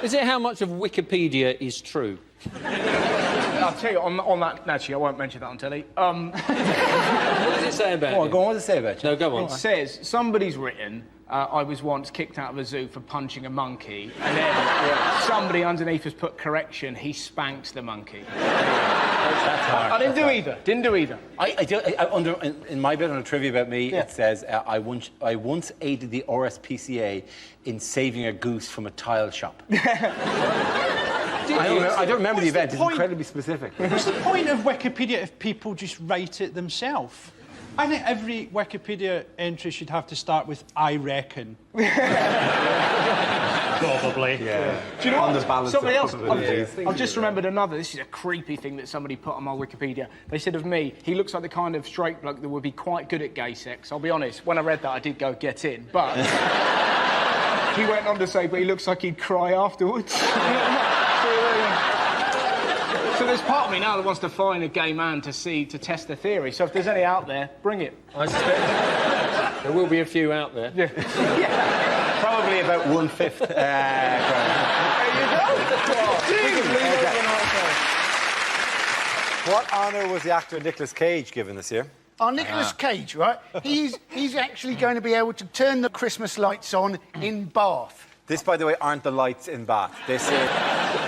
Is it how much of Wikipedia is true? I'll tell you, on that... Actually, I won't mention that on telly. What does it say about you? Go on, what does it say about you? No, go on. It says, somebody's written, I was once kicked out of a zoo for punching a monkey, and then somebody underneath has put correction, he spanked the monkey. That's hard. I didn't do either. Didn't do either. In my bit on a trivia about me, it says, I once aided the RSPCA in saving a goose from a tile shop. I don't remember the event. It's incredibly specific. What's the point of Wikipedia if people just write it themselves? I think every Wikipedia entry should have to start with I reckon. Probably. Yeah. Do you know on what? The balance Somebody of else. I've just remembered another. This is a creepy thing that somebody put on my Wikipedia. They said of me, he looks like the kind of straight bloke that would be quite good at gay sex. I'll be honest, when I read that, I did go get in. But he went on to say, but he looks like he'd cry afterwards. So there's part of me now that wants to find a gay man to test the theory. So if there's any out there, bring it. I suspect there will be a few out there. Yeah. Probably about 1/5. There you go. What honour was the actor Nicolas Cage given this year? Oh, Nicolas Cage, right? He's actually going to be able to turn the Christmas lights on in Bath. This, by the way, aren't the lights in Bath. This is...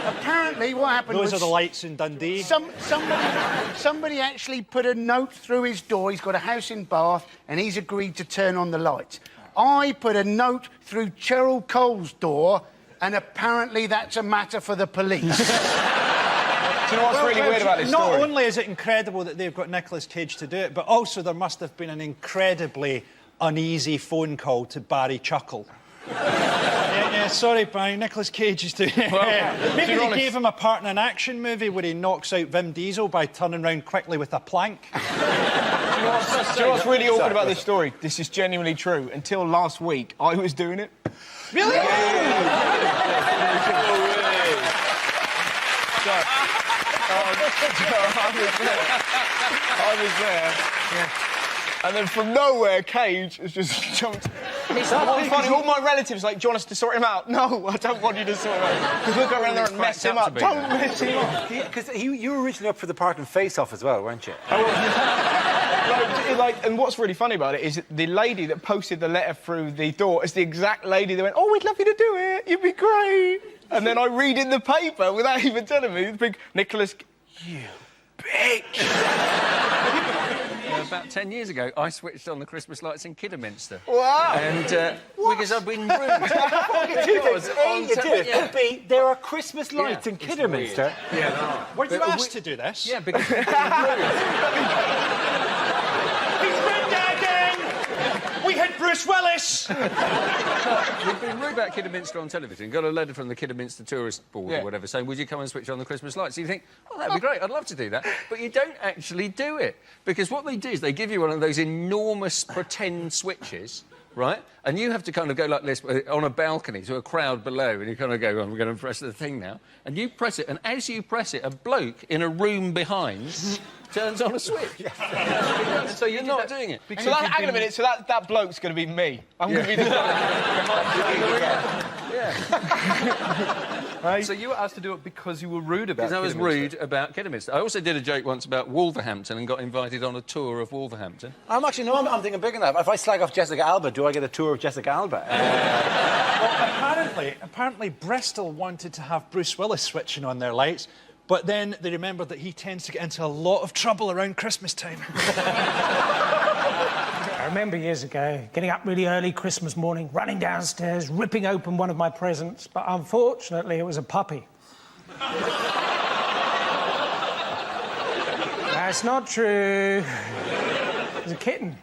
Apparently, what happened was... Those are the lights in Dundee. Somebody actually put a note through his door. He's got a house in Bath, and he's agreed to turn on the lights. I put a note through Cheryl Cole's door, and apparently that's a matter for the police. Do you know what's really weird about this story? Not only is it incredible that they've got Nicolas Cage to do it, but also there must have been an incredibly uneasy phone call to Barry Chuckle. Sorry, Barry, Nicolas Cage is doing it. Well, maybe they gave him a part in an action movie where he knocks out Vin Diesel by turning around quickly with a plank. Do you know what's really awkward about this story? This is genuinely true. Until last week, I was doing it. Really? I was there. Yeah. And then from nowhere, Cage has just jumped. It's not funny. All my relatives like, do you want us to sort him out? No, I don't want you to sort him out. Because we'll go around there and mess him up. Don't mess him up. Because you were originally up for the part in Face Off as well, weren't you? And what's really funny about it is the lady that posted the letter through the door is the exact lady that went, oh, we'd love you to do it. You'd be great. And then I read in the paper without even telling me, the big Nicholas... You bitch. About 10 years ago, I switched on the Christmas lights in Kidderminster. Wow! And because I've been rude. There are Christmas lights in Kidderminster. Yeah, there are. Were you asked to do this? Yeah, because I've been He's been there again! We hit Bruce Willis! We've been rude about Kidderminster on television. Got a letter from the Kidderminster Tourist Board or whatever saying, would you come and switch on the Christmas lights? So you think, oh, that'd be great, I'd love to do that. But you don't actually do it. Because what they do is they give you one of those enormous pretend switches right? And you have to kind of go like this on a balcony to a crowd below, and you kind of go, I'm going to press the thing now. And you press it, and as you press it, a bloke in a room behind turns on a switch. So you're not doing it. So hang on a minute, so that bloke's going to be me. I'm going to be the Right. So you were asked to do it because you were rude about Because I was Kidderminster. rude about Kidderminster. I also did a joke once about Wolverhampton and got invited on a tour of Wolverhampton. I'm thinking bigger than that. If I slag off Jessica Alba, do I get a tour of Jessica Alba? Well, apparently Bristol wanted to have Bruce Willis switching on their lights, but then they remembered that he tends to get into a lot of trouble around Christmas time. I remember years ago getting up really early Christmas morning, running downstairs, ripping open one of my presents, but unfortunately it was a puppy. That's not true. It was a kitten.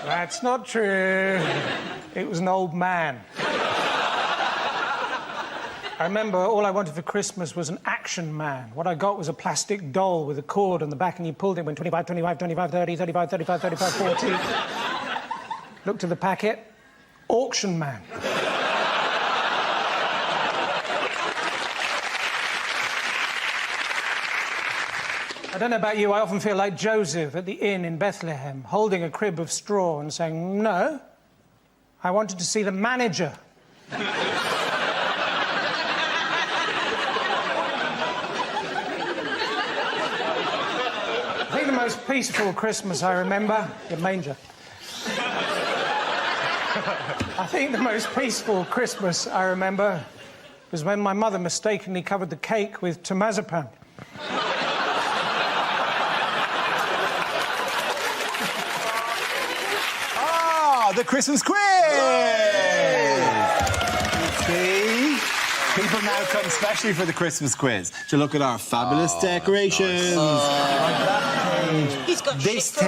That's not true. It was an old man. I remember all I wanted for Christmas was an action man. What I got was a plastic doll with a cord on the back, and you pulled it when 25, 25, 25, 30, 35, 35, 35, 40. Looked at the packet. Auction man. I don't know about you, I often feel like Joseph at the inn in Bethlehem, holding a crib of straw and saying, no, I wanted to see the manager. I think the most peaceful Christmas I remember... Your manger. I think the most peaceful Christmas I remember was when my mother mistakenly covered the cake with tomazepam. The Christmas quiz! See? People now come specially for the Christmas quiz to look at our fabulous decorations. Nice. He's got this tape,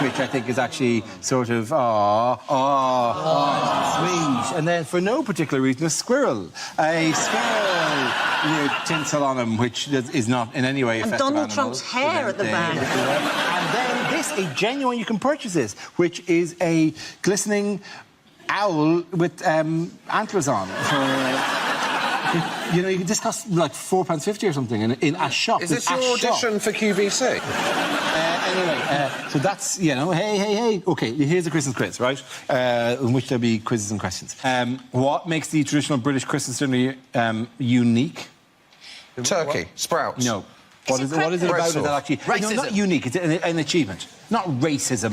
which I think is actually sort of sweet. And then, for no particular reason, a squirrel. A squirrel with tinsel on him, which is not in any way a And festive Donald animal. Trump's hair at the back. And then this, a genuine, you can purchase this, which is a glistening owl with antlers on. You know, this costs like £4.50 or something in a shop. Is this your audition for QVC? Anyway, so that's, you know, hey. OK, here's a Christmas quiz, right? In which there'll be quizzes and questions. What makes the traditional British Christmas dinner unique? Turkey, sprouts. No. What is it about it that actually... Racism. No, not unique, it's an achievement. Not racism.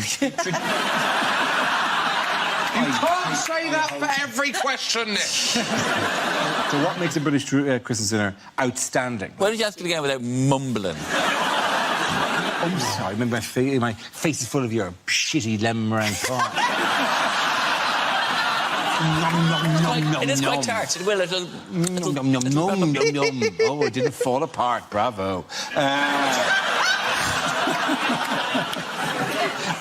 You can't say that for every question, Nick. So what makes a British Christmas dinner outstanding? Why did you ask it again without mumbling? I'm sorry, remember my face is full of your shitty lemon meringue pie. It is quite tart. It will. Oh, it didn't fall apart. Bravo.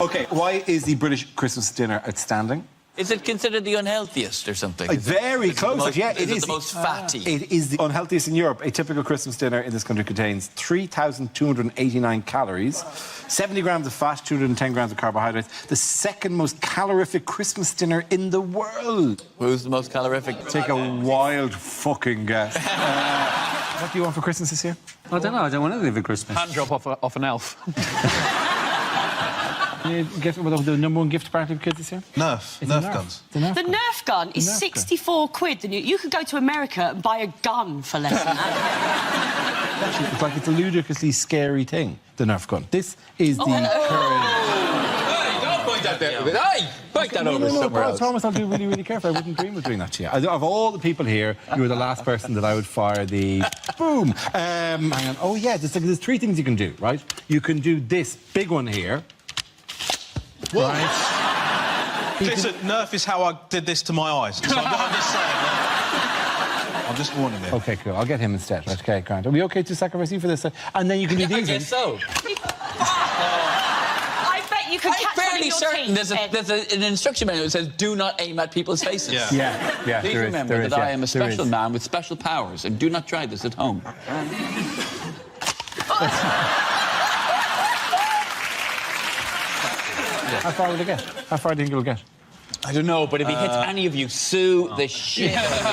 OK, why is the British Christmas dinner outstanding? Is it considered the unhealthiest or something? Very close, yeah. It is the most fatty. It is the unhealthiest in Europe. A typical Christmas dinner in this country contains 3,289 calories, 70 grams of fat, 210 grams of carbohydrates. The second most calorific Christmas dinner in the world. Who's the most calorific? Take a wild fucking guess. What do you want for Christmas this year? I don't know. I don't want anything for Christmas. Hand drop off an elf. Guess what the number one gift apparently for kids this year? Nerf guns. The Nerf gun is 64 quid. And you could go to America and buy a gun for less than that. Actually, it's like it's a ludicrously scary thing, the Nerf gun. This is the current... Hey, don't point that there. Hey, point that over somewhere else. Thomas, I'll do really, really careful. I wouldn't dream of doing that to you. Of all the people here, you were the last person that I would fire the... Boom! Hang on. Oh, yeah, there's three things you can do, right? You can do this big one here. What? Right. Listen, Nerf is how I did this to my eyes. So I'm just saying. I'm just warning you. OK, cool. I'll get him instead. Right, OK, Grant. Are we OK to sacrifice you for this? And then you can do these. I guess so. I bet you could catch one in your teeth. There's an instruction manual that says, do not aim at people's faces. Yeah. Please remember that I am a special man with special powers, and do not try this at home. How far will it get? How far do you think it'll get? I don't know, but if he hits any of you, sue the shit out of you.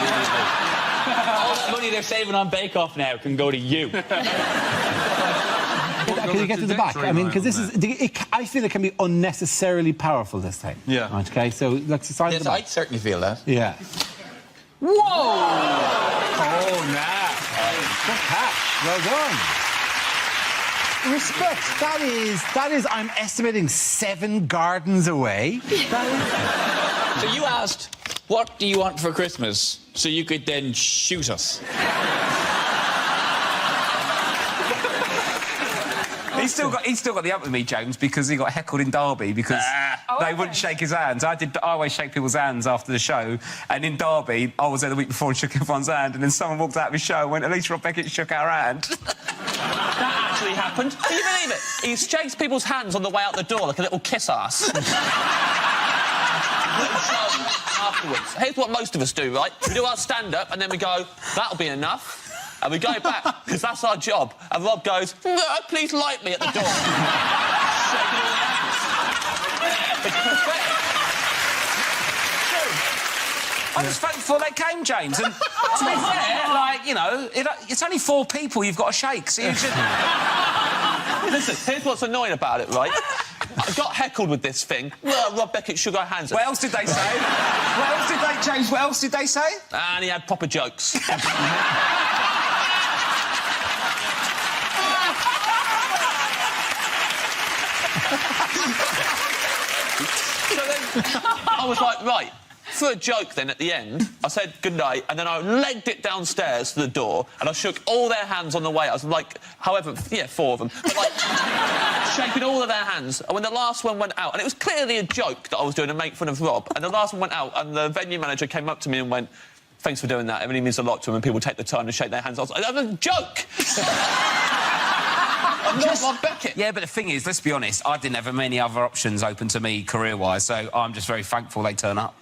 All that money they're saving on Bake Off now can go to you. Can you get to the back? I mean, because this is... I feel it can be unnecessarily powerful, this time. Yeah. Right, OK, so let's decide the back. I certainly feel that. Yeah. Whoa! Oh, nah. Good catch. Well done. Respect. That is, I'm estimating 7 gardens away. So you asked, what do you want for Christmas? So you could then shoot us. He's still got the up with me, James, because he got heckled in Derby because they wouldn't shake his hands. I always shake people's hands after the show, and in Derby, I was there the week before and shook everyone's hand, and then someone walked out of his show and went, at least Rob Beckett shook our hand. That actually happened. Can you believe it? He shakes people's hands on the way out the door like a little kiss ass. Afterwards. Here's what most of us do, right? We do our stand-up and then we go, that'll be enough. And we go back, because that's our job. And Rob goes, please light me at the door. It's pathetic. I was thankful they came, James. And to be fair, like, you know, it's only 4 people you've got to shake, so you should... Listen, here's what's annoying about it, right? I got heckled with this thing. Rob Beckett shook our hands. What else did they say? What else did they, James, what else did they say? And he had proper jokes. So then I was like, right, for a joke then at the end, I said good night, and then I legged it downstairs to the door, and I shook all their hands on the way. I was like, however, 4 of them, but like shaking all of their hands. And when the last one went out, and it was clearly a joke that I was doing to make fun of Rob, and the last one went out, and the venue manager came up to me and went, thanks for doing that. It really means a lot to him, and people take the time to shake their hands. I was like, that was a joke. I'm not Rob Beckett. Yeah, but the thing is, let's be honest, I didn't have many other options open to me career-wise, so I'm just very thankful they turn up.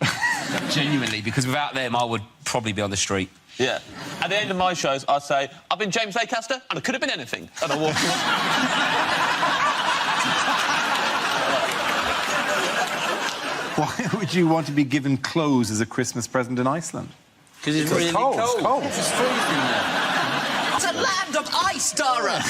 Genuinely, because without them, I would probably be on the street. Yeah. At the end of my shows, I'd say, I've been James Acaster, and I could have been anything. And I walk Why would you want to be given clothes as a Christmas present in Iceland? Because it's really cold. It's freezing there. It's a land of ice, Dara!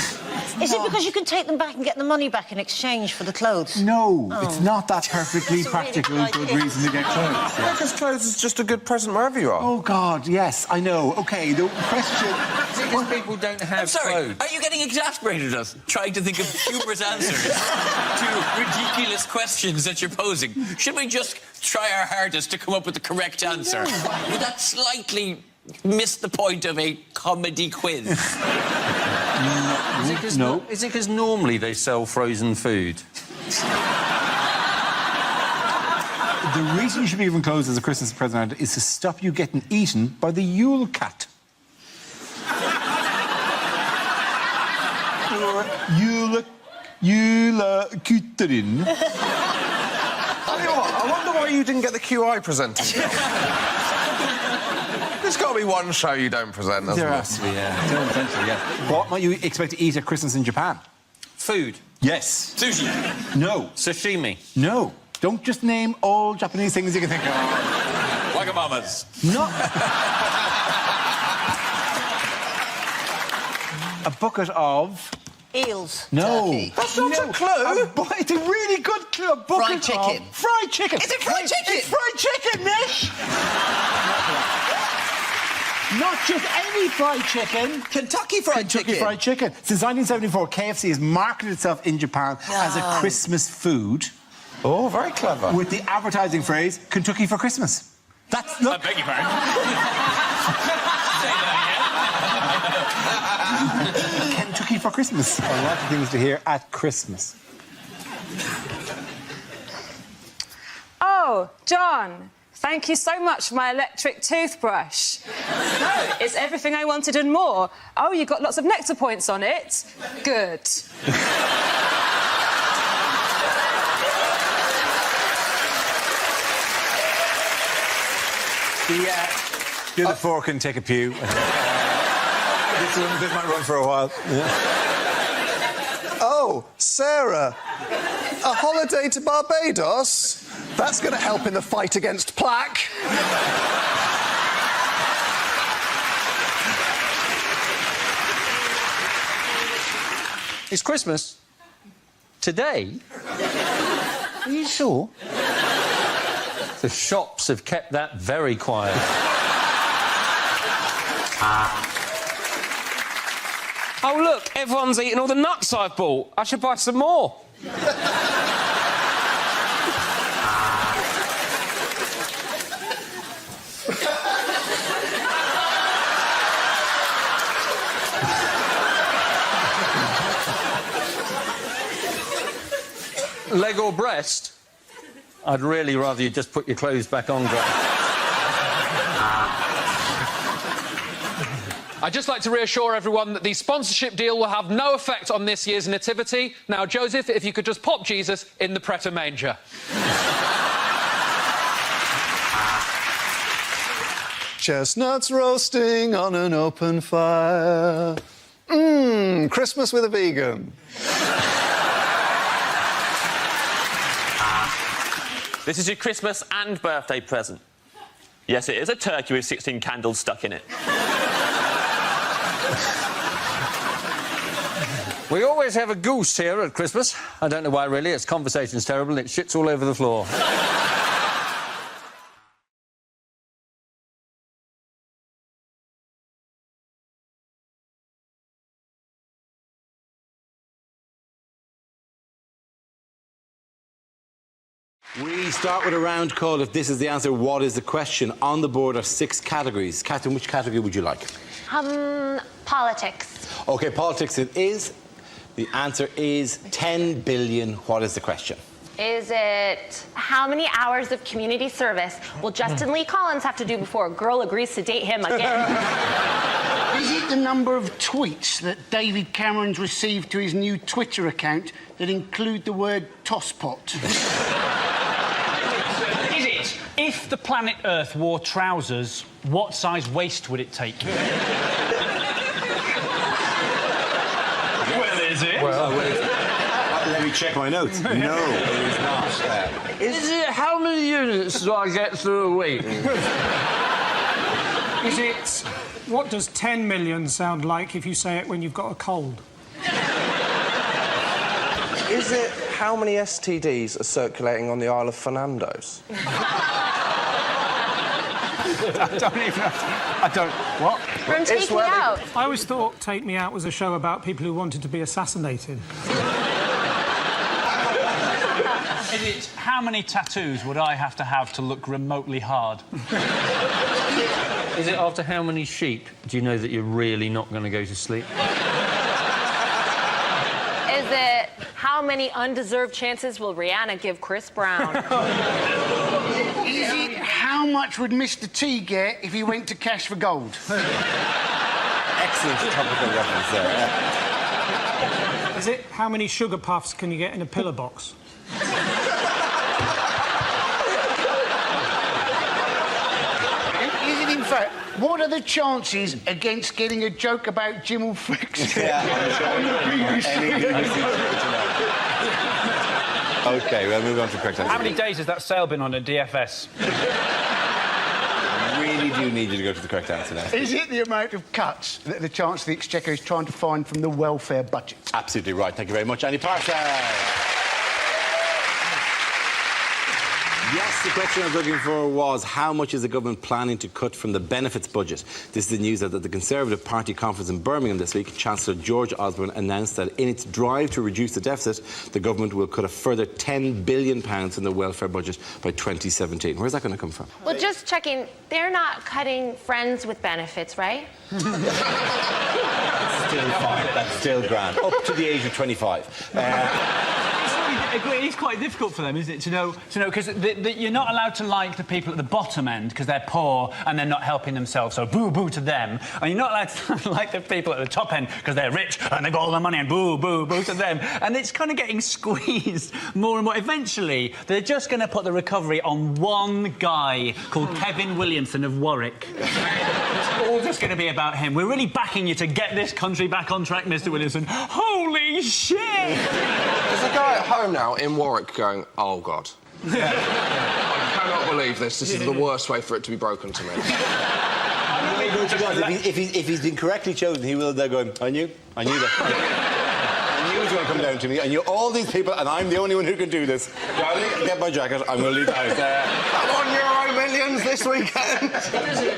Is it because you can take them back and get the money back in exchange for the clothes? No, it's not that perfectly practical really good reason to get clothes. Yeah. Because clothes is just a good present wherever you are. Oh, God, yes, I know. OK, the question... Because people don't have clothes. Are you getting exasperated at us, trying to think of humorous answers to ridiculous questions that you're posing? Should we just try our hardest to come up with the correct answer? Would that slightly miss the point of a comedy quiz? No. Is it because normally they sell frozen food? The reason you should be given clothes as a Christmas present is to stop you getting eaten by the Yule cat. Yule Kuterin. Tell you what, I wonder why you didn't get the QI presented. There's got to be one show you don't present, doesn't There has to be, yeah. Potentially, yeah. What might you expect to eat at Christmas in Japan? Food. Yes. Sushi. No. Sashimi. No. Don't just name all Japanese things you can think of. Wagamamas. Not... A bucket of... Eels. No. Turkey. That's not a clue. It's a really good clue. A bucket Fried chicken. Of fried chicken. Is it fried chicken? It's fried chicken, Nish. Not just any fried chicken. Kentucky Fried Chicken. Kentucky Fried Chicken. Since 1974, KFC has marketed itself in Japan as a Christmas food. Oh, very clever. With the advertising phrase, Kentucky for Christmas. That's... Look. I beg your pardon. Kentucky for Christmas. A lot of things to hear at Christmas. Oh, John, thank you so much for my electric toothbrush. No, it's everything I wanted and more. Oh, you got lots of nectar points on it. Good. Do the fork and take a pew. This might run for a while. Yeah. Oh, Oh, Sarah. A holiday to Barbados? That's going to help in the fight against plaque. It's Christmas. Today? Are you sure? The shops have kept that very quiet. Oh, look, everyone's eating all the nuts I've bought. I should buy some more. Leg or breast? I'd really rather you just put your clothes back on, Greg. I'd just like to reassure everyone that the sponsorship deal will have no effect on this year's nativity. Now, Joseph, if you could just pop Jesus in the Pret a Manger. Chestnuts roasting on an open fire. Christmas with a vegan. This is your Christmas and birthday present. Yes, it is a turkey with 16 candles stuck in it. We always have a goose here at Christmas. I don't know why, really. Its conversation's terrible and it shits all over the floor. We start with a round call. If this is the answer, what is the question? On the board are 6 categories. Catherine, which category would you like? Politics. OK, politics it is. The answer is 10 billion. What is the question? Is it how many hours of community service will Justin Lee Collins have to do before a girl agrees to date him again? Is it the number of tweets that David Cameron's received to his new Twitter account that include the word tosspot? Is it, if the planet Earth wore trousers, what size waist would it take? Well, is it? Well, let me check my notes. No, it is not. Is it how many units do I get through a week? Is it... What does 10 million sound like if you say it when you've got a cold? Is it how many STDs are circulating on the Isle of Fernandos? I don't even... I don't... What? From Take Me Out. I always thought Take Me Out was a show about people who wanted to be assassinated. Is it how many tattoos would I have to look remotely hard? Is it after how many sheep do you know that you're really not going to go to sleep? Is it how many undeserved chances will Rihanna give Chris Brown? Is it how much would Mr. T get if he went to Cash for Gold? Excellent topical reference there. Is it how many sugar puffs can you get in a pillar box? Is it, in fact, what are the chances against getting a joke about Jim or Fricks? OK, we'll move on to the correct answer. How many days has that sail been on a DFS? I really do need you to go to the correct answer now. Is it the amount of cuts that the Chancellor of the Exchequer is trying to find from the welfare budget? Absolutely right. Thank you very much, Andy Parsons. Yes, the question I was looking for was how much is the government planning to cut from the benefits budget? This is the news that at the Conservative Party conference in Birmingham this week, Chancellor George Osborne announced that in its drive to reduce the deficit, the government will cut a further £10 billion from the welfare budget by 2017. Where's that going to come from? Well, just checking, they're not cutting friends with benefits, right? Still fine. That's still grand. Up to the age of 25. It's quite difficult for them, isn't it, to know because you're not allowed to like the people at the bottom end because they're poor and they're not helping themselves, so boo to them. And you're not allowed to like the people at the top end because they're rich and they've got all the money and boo to them. And it's kind of getting squeezed more and more. Eventually, they're just going to put the recovery on one guy called Kevin Williamson of Warwick. It's all just going to be about him. We're really backing you to get this country back on track, Mr. Williamson. Holy shit! There's a guy at home now in Warwick going, oh, God. I cannot believe this. This is the worst way for it to be broken to me. If he's been correctly chosen, he will there going, I knew that. I knew it was going to come down to me. I knew all these people, and I'm the only one who can do this. Darling, get my jacket. I'm going to leave the house. I'm on Euro Millions this weekend.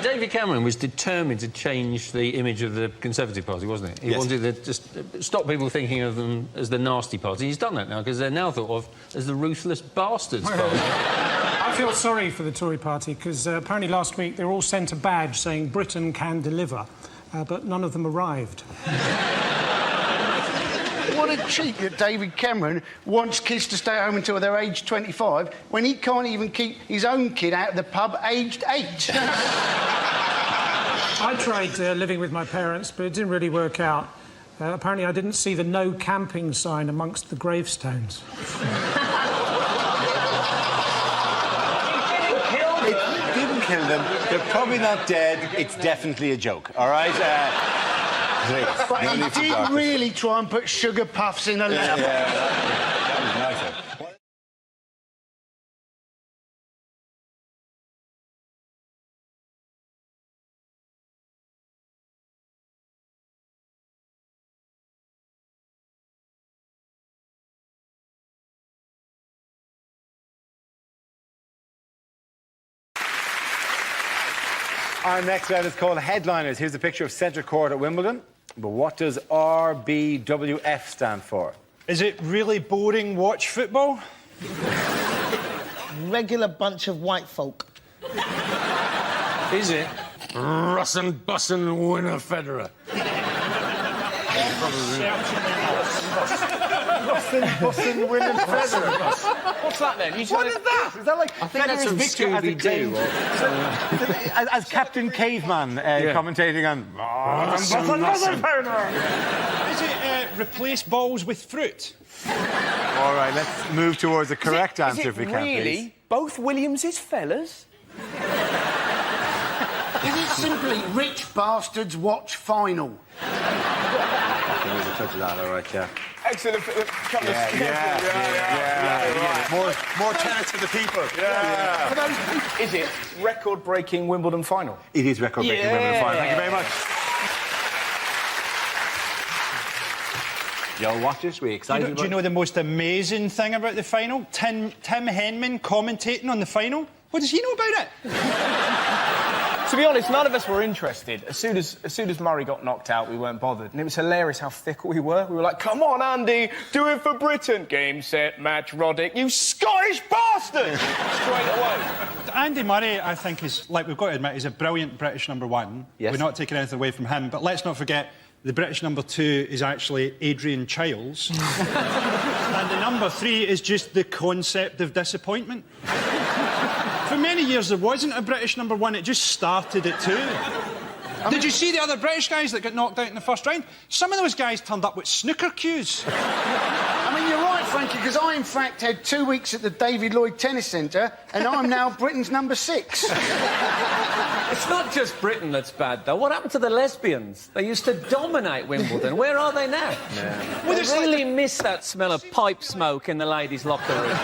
David Cameron was determined to change the image of the Conservative Party, wasn't he? He wanted to just stop people thinking of them as the nasty party. He's done that now, because they're now thought of as the ruthless bastards party. I feel sorry for the Tory party, because apparently last week they were all sent a badge saying Britain can deliver, but none of them arrived. What a cheek that David Cameron wants kids to stay at home until they're aged 25 when he can't even keep his own kid out of the pub aged 8. I tried living with my parents, but it didn't really work out. Apparently I didn't see the no camping sign amongst the gravestones. It didn't kill them. They're probably not dead. It's definitely a joke, all right? But he did really try and put sugar puffs in a lap. That was nice. Our next round is called Headliners. Here's a picture of Centre Court at Wimbledon. But what does RBWF stand for? Is it really boring watch football? Regular bunch of white folk. Is it? Russin' bussin' winner Federer. Bussin' winner Federer. What's that then? What is that? Is that like I think that's from Scooby-Doo. As Captain Caveman commentating on... Is it replace balls with fruit? All right, let's move towards the correct answer if we can, really please. both Williams's fellas? Is it simply Rich Bastards Watch Final? There is a touch of that, all right, yeah. Excellent. More tennis for the people. For those, is it record-breaking Wimbledon final? It is record-breaking Wimbledon final. Thank you very much. You'll watch this. We're excited. Do you know the most amazing thing about the final? Tim Henman commentating on the final. What does he know about it? To be honest, none of us were interested. As soon as Murray got knocked out, we weren't bothered. And it was hilarious how fickle we were. We were like, come on, Andy, do it for Britain. Game, set, match, Roddick. You Scottish bastard! Straight away. Andy Murray, I think, is, like we've got to admit, is a brilliant British number one. Yes. We're not taking anything away from him. But let's not forget, the British number 2 is actually Adrian Chiles. And the number 3 is just the concept of disappointment. For many years, there wasn't a British number 1. It just started at 2. Did you see the other British guys that got knocked out in the first round? Some of those guys turned up with snooker cues. I mean, you're right, Frankie, because I, in fact, had 2 weeks at the David Lloyd Tennis Centre, and I'm now Britain's number 6. It's not just Britain that's bad, though. What happened to the lesbians? They used to dominate Wimbledon. Where are they now? Yeah. Well, I really miss that smell of pipe smoke in the ladies' locker room.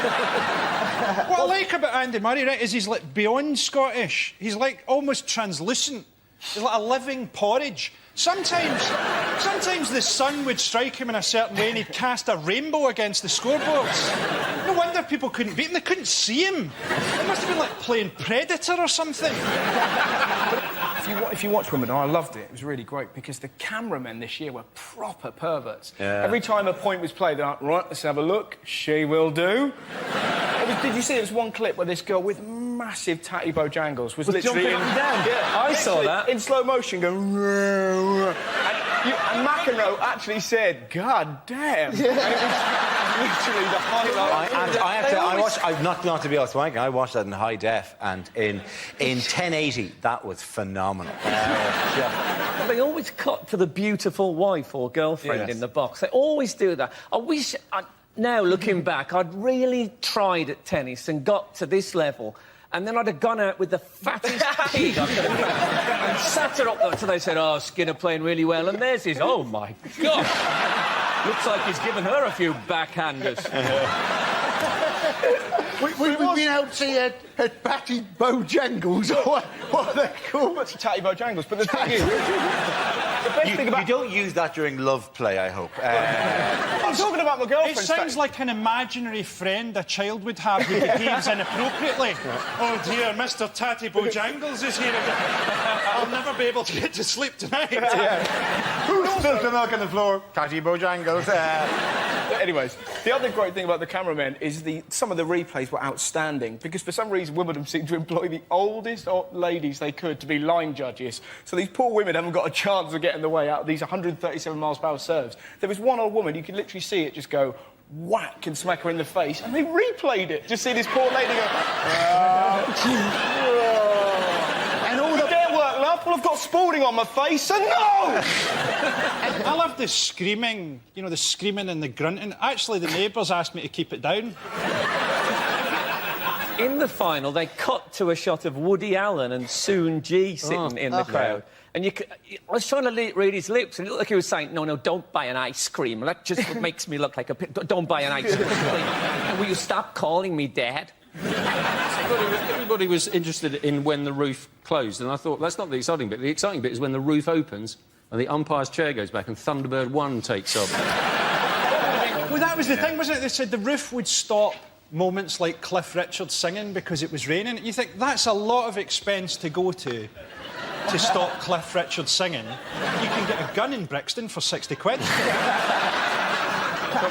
What I like about Andy Murray, right, is he's, like, beyond Scottish. He's, like, almost translucent. He's like a living porridge. Sometimes the sun would strike him in a certain way and he'd cast a rainbow against the scoreboards. No wonder people couldn't beat him. They couldn't see him. It must have been like playing Predator or something. If you watch Wimbledon, I loved it. It was really great because the cameramen this year were proper perverts. Yeah. Every time a point was played, they're like, right, let's have a look. She will do. Did you see there was one clip where this girl with massive tatty bojangles was literally jumping up and down? Yeah, I saw that. In slow motion going... And McEnroe actually said, God damn. Yeah. literally the highlight. Not to be honest, Mike, I watched that in high def, and in 1080, that was phenomenal. They always cut to the beautiful wife or girlfriend in the box. They always do that. Now, looking back, I'd really tried at tennis and got to this level, and then I'd have gone out with the fattest pig I could have found and sat her up there. So they said, oh, Skinner playing really well, and there's his, oh, my God. Looks like he's given her a few backhanders. We've been out to see at Batty Bojangles, or what are they called? Tatty Bojangles, but the thing is... The best thing about... You don't use that during love play, I hope. I'm talking about my girlfriend. It sounds like an imaginary friend a child would have who behaves inappropriately. Oh dear, Mr. Tatty Bojangles is here again. I'll never be able to get to sleep tonight. Who spilled the milk on the floor? Tatty Bojangles. Anyways, the other great thing about the cameramen is some of the replays were outstanding, because for some reason Wimbledon seemed to employ the oldest ladies they could to be line judges. So these poor women haven't got a chance of getting the way out of these 137 miles per hour serves. There was one old woman, you could literally see it just go whack and smack her in the face, and they replayed it. Just see this poor lady go... and all the... Get work, love. Well, I've got Spalding on my face, and no! I love the screaming, you know, the screaming and the grunting. Actually, the neighbours asked me to keep it down. In the final, they cut to a shot of Woody Allen and Soon G sitting in the crowd. And I was trying to read his lips, and it looked like he was saying, no, don't buy an ice cream. That just makes me look like a... Don't buy an ice cream. And will you stop calling me Dad? Everybody was interested in when the roof closed, and I thought, that's not the exciting bit. The exciting bit is when the roof opens and the umpire's chair goes back and Thunderbird 1 takes off. Well, that was the thing, wasn't it? They said the roof would stop moments like Cliff Richard singing because it was raining. You think, that's a lot of expense to go to stop Cliff Richard singing. You can get a gun in Brixton for 60 quid. What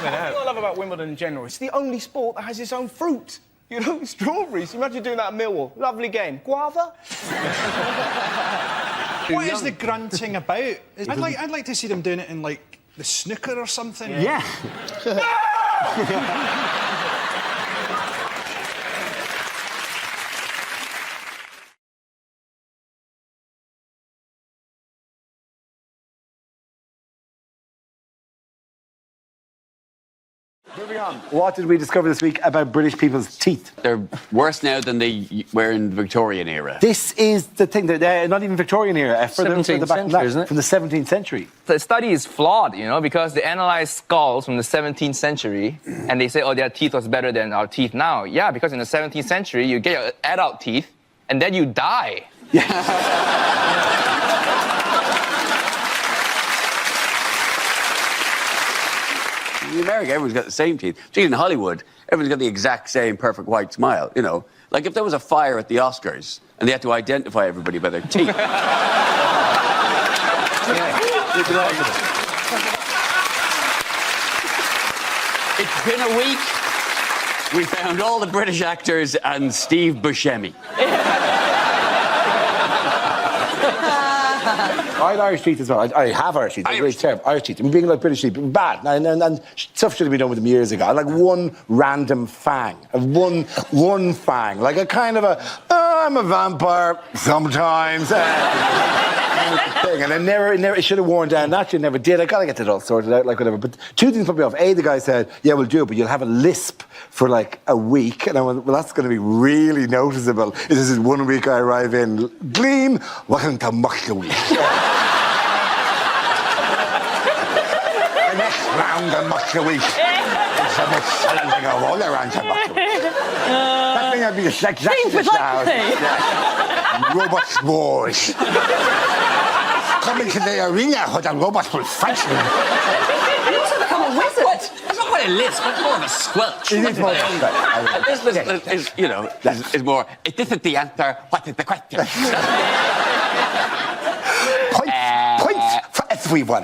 I love about Wimbledon in general, it's the only sport that has its own fruit. You know, strawberries. Imagine doing that at Millwall. Lovely game. Guava? What is the grunting about? I'd like to see them doing it in, like, the snooker or something. Yeah. Moving on. What did we discover this week about British people's teeth? They're worse now than they were in the Victorian era. This is the thing. They're not even Victorian era. 17th century, isn't it? From the 17th century. The study is flawed, you know, because they analyze skulls from the 17th century and they say, oh, their teeth was better than our teeth now. Yeah, because in the 17th century, you get your adult teeth and then you die. In America, everyone's got the same teeth. Gee, in Hollywood, everyone's got the exact same perfect white smile, you know. Like if there was a fire at the Oscars and they had to identify everybody by their teeth. It's been a week. We found all the British actors and Steve Buscemi. I had Irish teeth as well. I have Irish teeth. They're really terrible. Irish teeth. I'm being like British teeth, bad. And stuff should have been done with them years ago. I had like one random fang. One fang. Like a kind of I'm a vampire sometimes. Thing. And it should have worn down. That should never did. I gotta get it all sorted out, like whatever. But two things put me off. A, the guy said, yeah, we'll do it, but you'll have a lisp for like a week. And I went, well, that's going to be really noticeable. This is 1 week I arrive in Gleam, welcome to Muckley. The next round of Muckley. It's a bit something all around to Muckley. That thing I'd be exactly the sound. Robot wars. Coming to the arena where the robots will fight me. You also become a wizard. It's not quite a lisp, it's more of a squelch. It is more of a squelch. This you know, is more, this is the answer, what is the question? Points for everyone.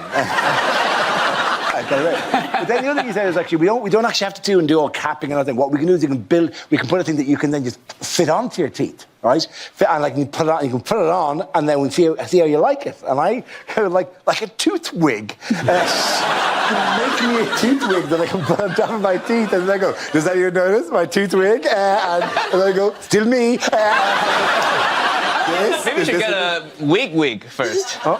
But then the other thing he said is actually we don't actually have to do all capping and everything. What we can do is we can put a thing that you can then just fit onto your teeth, right? And like you can put it on, and then we see how you like it. And I kind of like a tooth wig. make me a tooth wig that I can put on top of my teeth. And then I go, does anyone notice my tooth wig? And then I go, still me. Maybe we should get a wig first. Oh.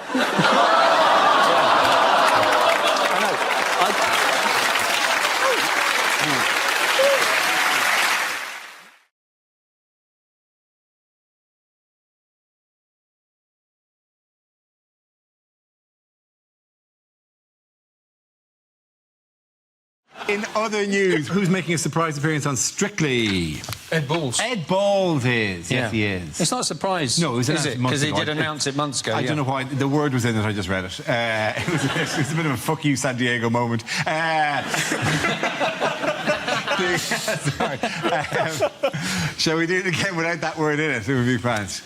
In other news, who's making a surprise appearance on Strictly? Ed Balls. Ed Balls is. Yes, he is. It's not a surprise. No, it was is announced it? months Because he ago. did announce it months ago. I don't know why. The word was in it, I just read it. It was a bit of a fuck you, San Diego moment. Sorry. Shall we do it again without that word in it? It would be fans.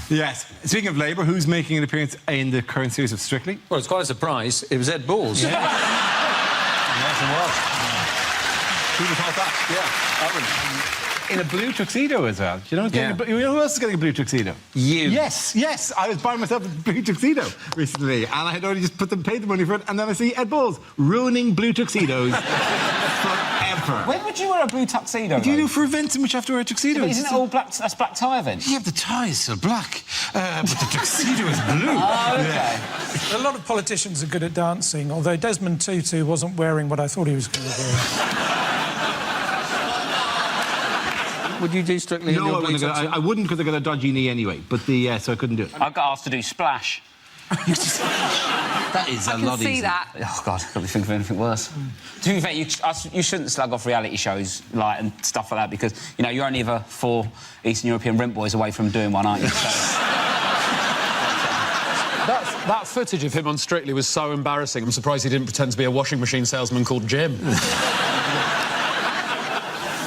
Yes. Speaking of Labour, who's making an appearance in the current series of Strictly? Well, it's quite a surprise. It was Ed Balls. Yeah. Yes, it was. Who would have thought that? Yeah, in a blue tuxedo as well. Do you know, who else is getting a blue tuxedo? You. Yes. I was buying myself a blue tuxedo recently, and I had already just paid the money for it, and then I see Ed Balls ruining blue tuxedos forever. When would you wear a blue tuxedo? What do you do for events in which you have to wear a tuxedo? But isn't it all black? That's black tie events. Yeah, the tie is still black, but the tuxedo is blue. Oh, okay. Yeah. A lot of politicians are good at dancing, although Desmond Tutu wasn't wearing what I thought he was going to wear. Would you do Strictly? No, I wouldn't because I got a dodgy knee anyway. But so I couldn't do it. I got asked to do Splash. That is a lot easier. that. Oh God, I can't think of anything worse. To be fair, you shouldn't slug off reality shows and stuff like that because you're only ever 4 Eastern European rent boys away from doing one, aren't you? So... That footage of him on Strictly was so embarrassing. I'm surprised he didn't pretend to be a washing machine salesman called Jim.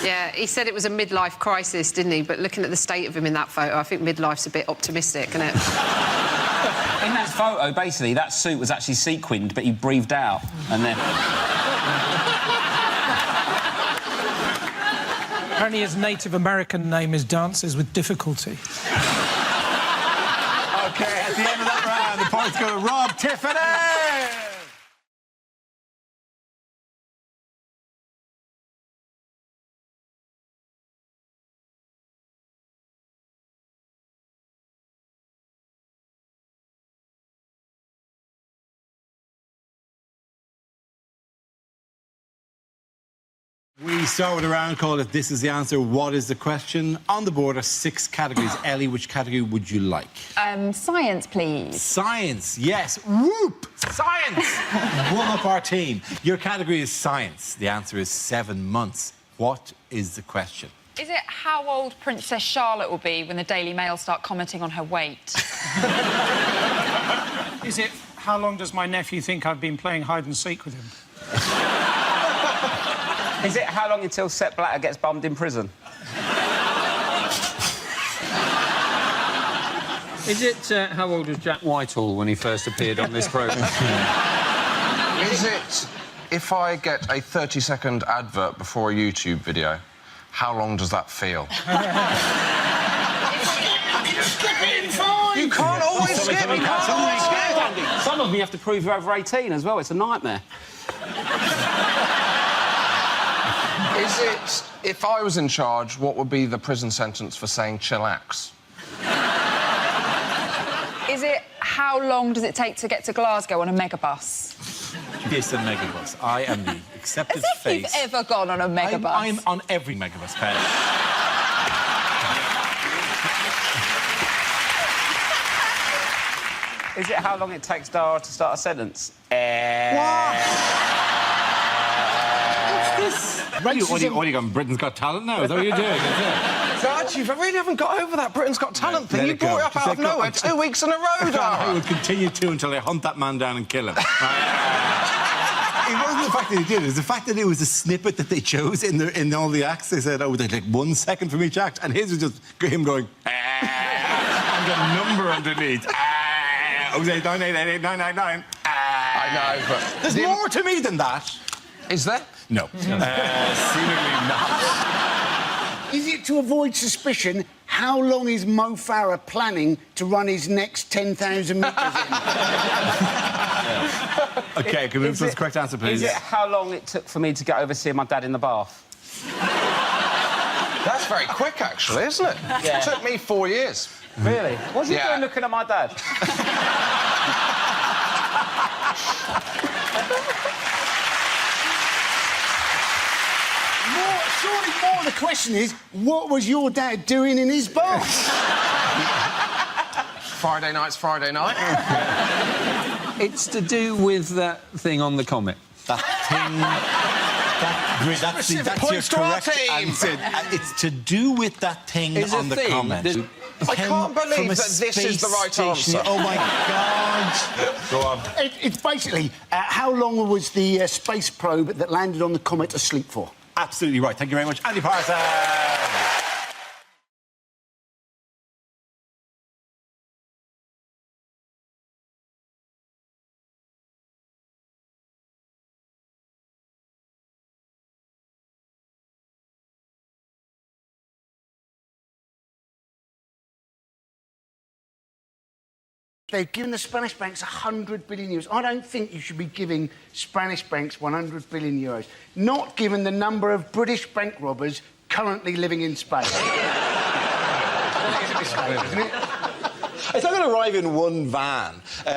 Yeah, he said it was a midlife crisis, didn't he? But looking at the state of him in that photo, I think midlife's a bit optimistic, isn't it? In that photo, basically, that suit was actually sequined, but he breathed out, and then... Apparently his Native American name is Dances with Difficulty. OK, at the end of that round, the points go to Rob Tiffany! We start with a round called it This Is the Answer, What is the Question? On the board are 6 categories. Ellie, which category would you like? Science, please. Science, yes. Whoop! Science! One up our team. Your category is science. The answer is 7 months. What is the question? Is it how old Princess Charlotte will be when the Daily Mail start commenting on her weight? Is it how long does my nephew think I've been playing hide and seek with him? Is it how long until Sepp Blatter gets bummed in prison? Is it how old was Jack Whitehall when he first appeared on this programme? Is it if I get a 30-second advert before a YouTube video, how long does that feel? You can't always skip. You can't always skip. Some of them you have to prove you're over 18 as well. It's a nightmare. Is it, if I was in charge, what would be the prison sentence for saying chillax? Is it how long does it take to get to Glasgow on a megabus? Yes, a megabus. I am the accepted As if face. you've ever gone on a megabus. I'm on every megabus, Pat. Is it how long it takes Dara to start a sentence? What are you on Britain's Got Talent now? Is that what you're doing? Dad, you really haven't got over that Britain's Got Talent thing. You brought it up out of nowhere 2 weeks in a row, Dara. I would continue to until they hunt that man down and kill him. It wasn't the fact that he did it. It was the fact that it was a snippet that they chose in all the acts. They said, oh, they'd like 1 second from each act. And his was just him going, and the number underneath. 089888999. I know, but... There's more to me than that. Is there? No. Seemingly not. Is it to avoid suspicion how long is Mo Farah planning to run his next 10,000 metres in? OK, can we move to the correct answer, please? Is it how long it took for me to get over seeing my dad in the bath? That's very quick, actually, isn't it? Yeah. It took me 4 years. Really? What's he doing looking at my dad? Surely more of the question is, what was your dad doing in his bath? Friday night's Friday night. It's to do with that thing on the comet. That thing... That's your correct answer. It's to do with that thing on the comet. I can't believe that this is the right answer. Oh, my God. Go on. It's basically, how long was the space probe that landed on the comet asleep for? Absolutely right. Thank you very much, Andy Parsons. They've given the Spanish banks 100 billion euros. I don't think you should be giving Spanish banks 100 billion euros, not given the number of British bank robbers currently living in Spain. It's not going to arrive in one van. A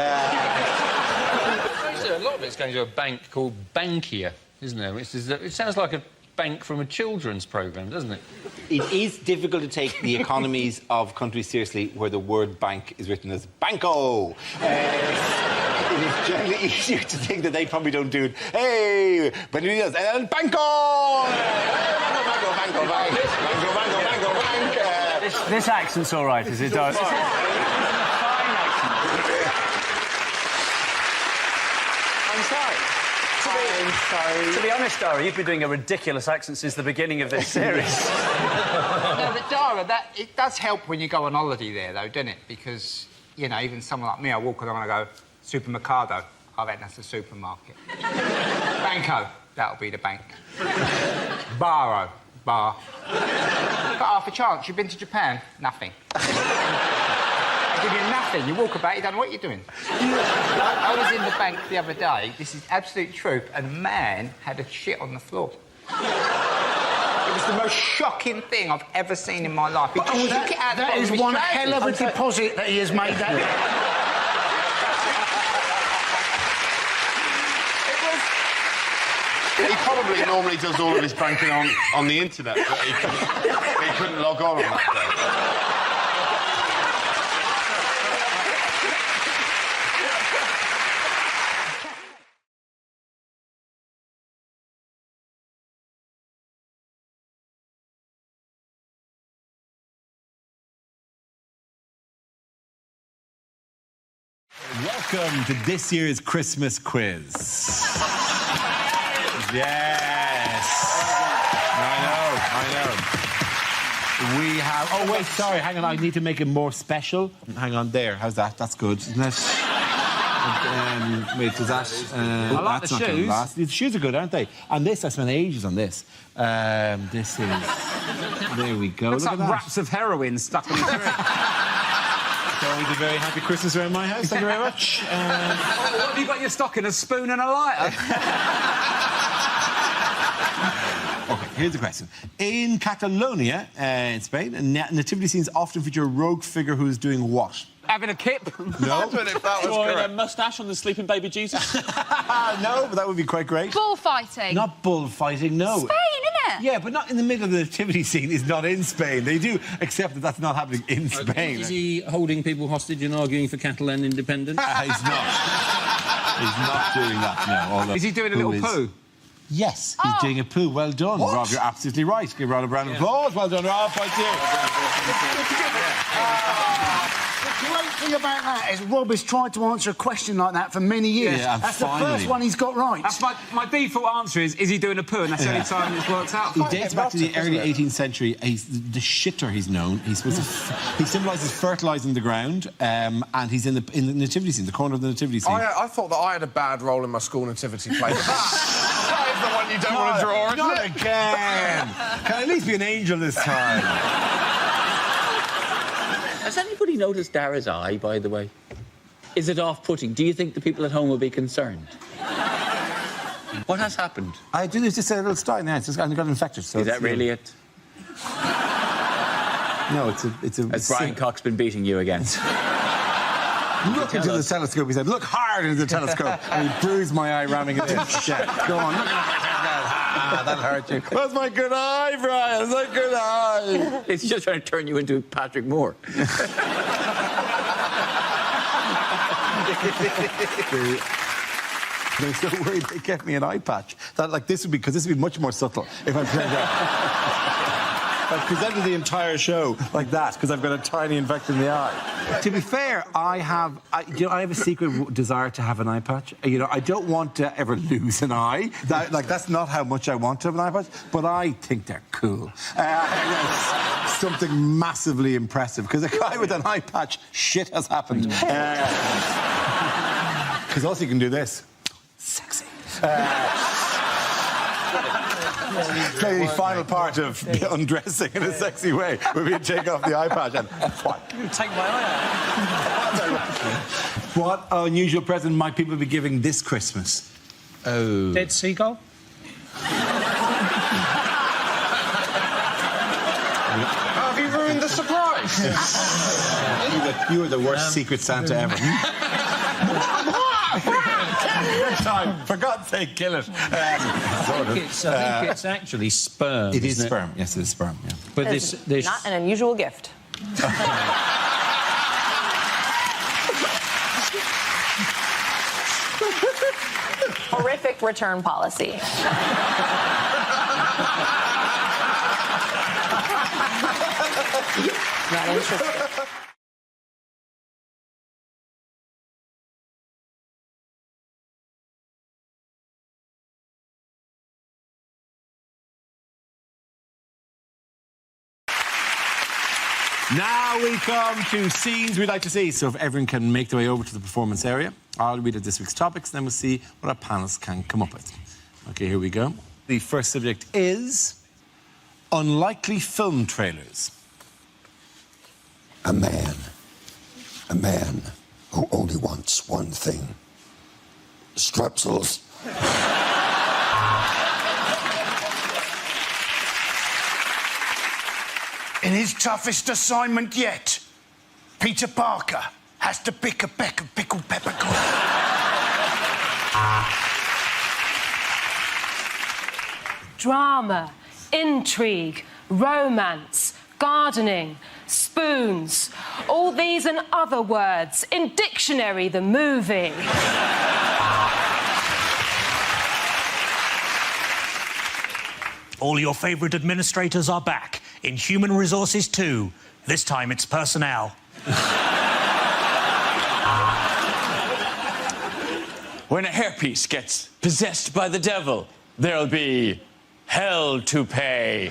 lot of it's going to a bank called Bankia, isn't there? It sounds like a bank from a children's programme, doesn't it? It is difficult to take the economies of countries seriously where the word bank is written as banco. It is generally easier to think that they probably don't do it. Hey, Beneditos, and banco! Banco. This accent's all right, is it? Fine I'm sorry. To be honest, Dara, you've been doing a ridiculous accent since the beginning of this series. No, but Dara, it does help when you go on holiday there, though, doesn't it? Because, you know, even someone like me, I walk along and I go, supermercado. I reckon that's the supermarket. Banco, that'll be the bank. Bar. Got half a chance. You've been to Japan? Nothing. I give you nothing. You walk about, you don't know what you're doing. I was in the bank the other day, this is absolute truth, and a man had a shit on the floor. It was the most shocking thing I've ever seen in my life. He just shook it out. That is one hell of a deposit that he has made. He probably normally does all of his banking on the internet, but he couldn't log on that day. Welcome to this year's Christmas quiz. Yes. I know. We have... Oh, wait, sorry, hang on. I need to make it more special. Hang on, there. How's that? That's good, isn't it? Wait, does that... I like the shoes. The shoes are good, aren't they? And this, I spent ages on this. This is... There we go. Looks Look like at that. wraps of heroin stuck on the tree. Going to very happy Christmas around my house. Thank you very much. What have you got in your stocking? A spoon and a lighter? OK, here's the question. In Catalonia, in Spain, nativity scenes often feature a rogue figure who is doing what? Having a kip? No. Imagine if that was Drawing correct. a moustache on the sleeping baby Jesus. No, but that would be quite great. Bullfighting. Not bullfighting, no. Spain, innit? Yeah, but not in the middle of the nativity scene. Is not in Spain. They do accept that that's not happening in Spain. Is he holding people hostage and arguing for Catalan independence? He's not. He's not doing that, no. Although Is he doing a little poo? Yes, he's doing a poo. Well done, What? Rob. You're absolutely right. Give Rob a round of applause. Well done, Rob. Thank you. The great thing about that is Rob has tried to answer a question like that for many years. Yeah, that's finally. the first one he's got right. That's my dedefault answer is he doing a poo? And that's the only time it's worked out. He dates back to the early 18th century. He's the shitter he's known. He's supposed to... he symbolises fertilising the ground, and he's in the nativity scene, the corner of the nativity scene. I thought that I had a bad role in my school nativity play. That is the one you don't want to draw, isn't Not it? again! Can I at least be an angel this time? Has anybody noticed Dara's eye, by the way? Is it off-putting? Do you think the people at home will be concerned? What has happened? I do. There's just a little star in there. It's just got infected. So Is that really it? No, it's a. Has Brian Cox been beating you again? Look into the telescope. He said, "Look hard into the telescope," and he bruised my eye ramming it in. Go on. Look at that hurt you. That's my good eye, Brian. That's my good eye. It's just trying to turn you into Patrick Moore. They're so worried they get me an eye patch. That, like, this would be much more subtle if I played that. I've presented the entire show like that because I've got a tiny infection in the eye. To be fair, I have a secret desire to have an eye patch. You know, I don't want to ever lose an eye. That's not how much I want to have an eye patch, but I think they're cool. It's something massively impressive because a guy with an eye patch, shit has happened. Because also you can do this. Sexy. The final part of undressing in a sexy way would be to take off the eye patch and what? You take my eye out. What unusual present might people be giving this Christmas? Oh. Dead seagull? Have you ruined the surprise? You were the worst Secret Santa ever. Time. For God's sake, kill it. I think it's actually sperm. It is sperm. Yes, it is sperm. Yeah. But this Not an unusual gift. Horrific return policy. Not interested. Now we come to scenes we'd like to see. So if everyone can make their way over to the performance area, I'll read out this week's topics, then we'll see what our panelists can come up with. OK, here we go. The first subject is unlikely film trailers. A man who only wants one thing. Strepsils. In his toughest assignment yet, Peter Parker has to pick a peck of pickled peppercorn. Drama, intrigue, romance, gardening, spoons. All these and other words in Dictionary the movie. All your favourite administrators are back in Human Resources 2. This time it's personnel. When a hairpiece gets possessed by the devil, there'll be hell to pay.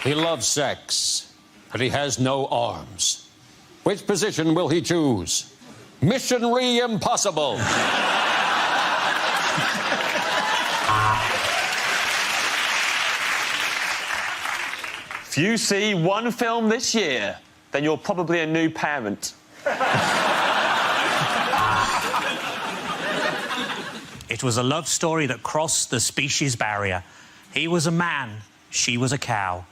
He loves sex, but he has no arms. Which position will he choose? Missionary impossible. If you see one film this year, then you're probably a new parent. It was a love story that crossed the species barrier. He was a man, she was a cow.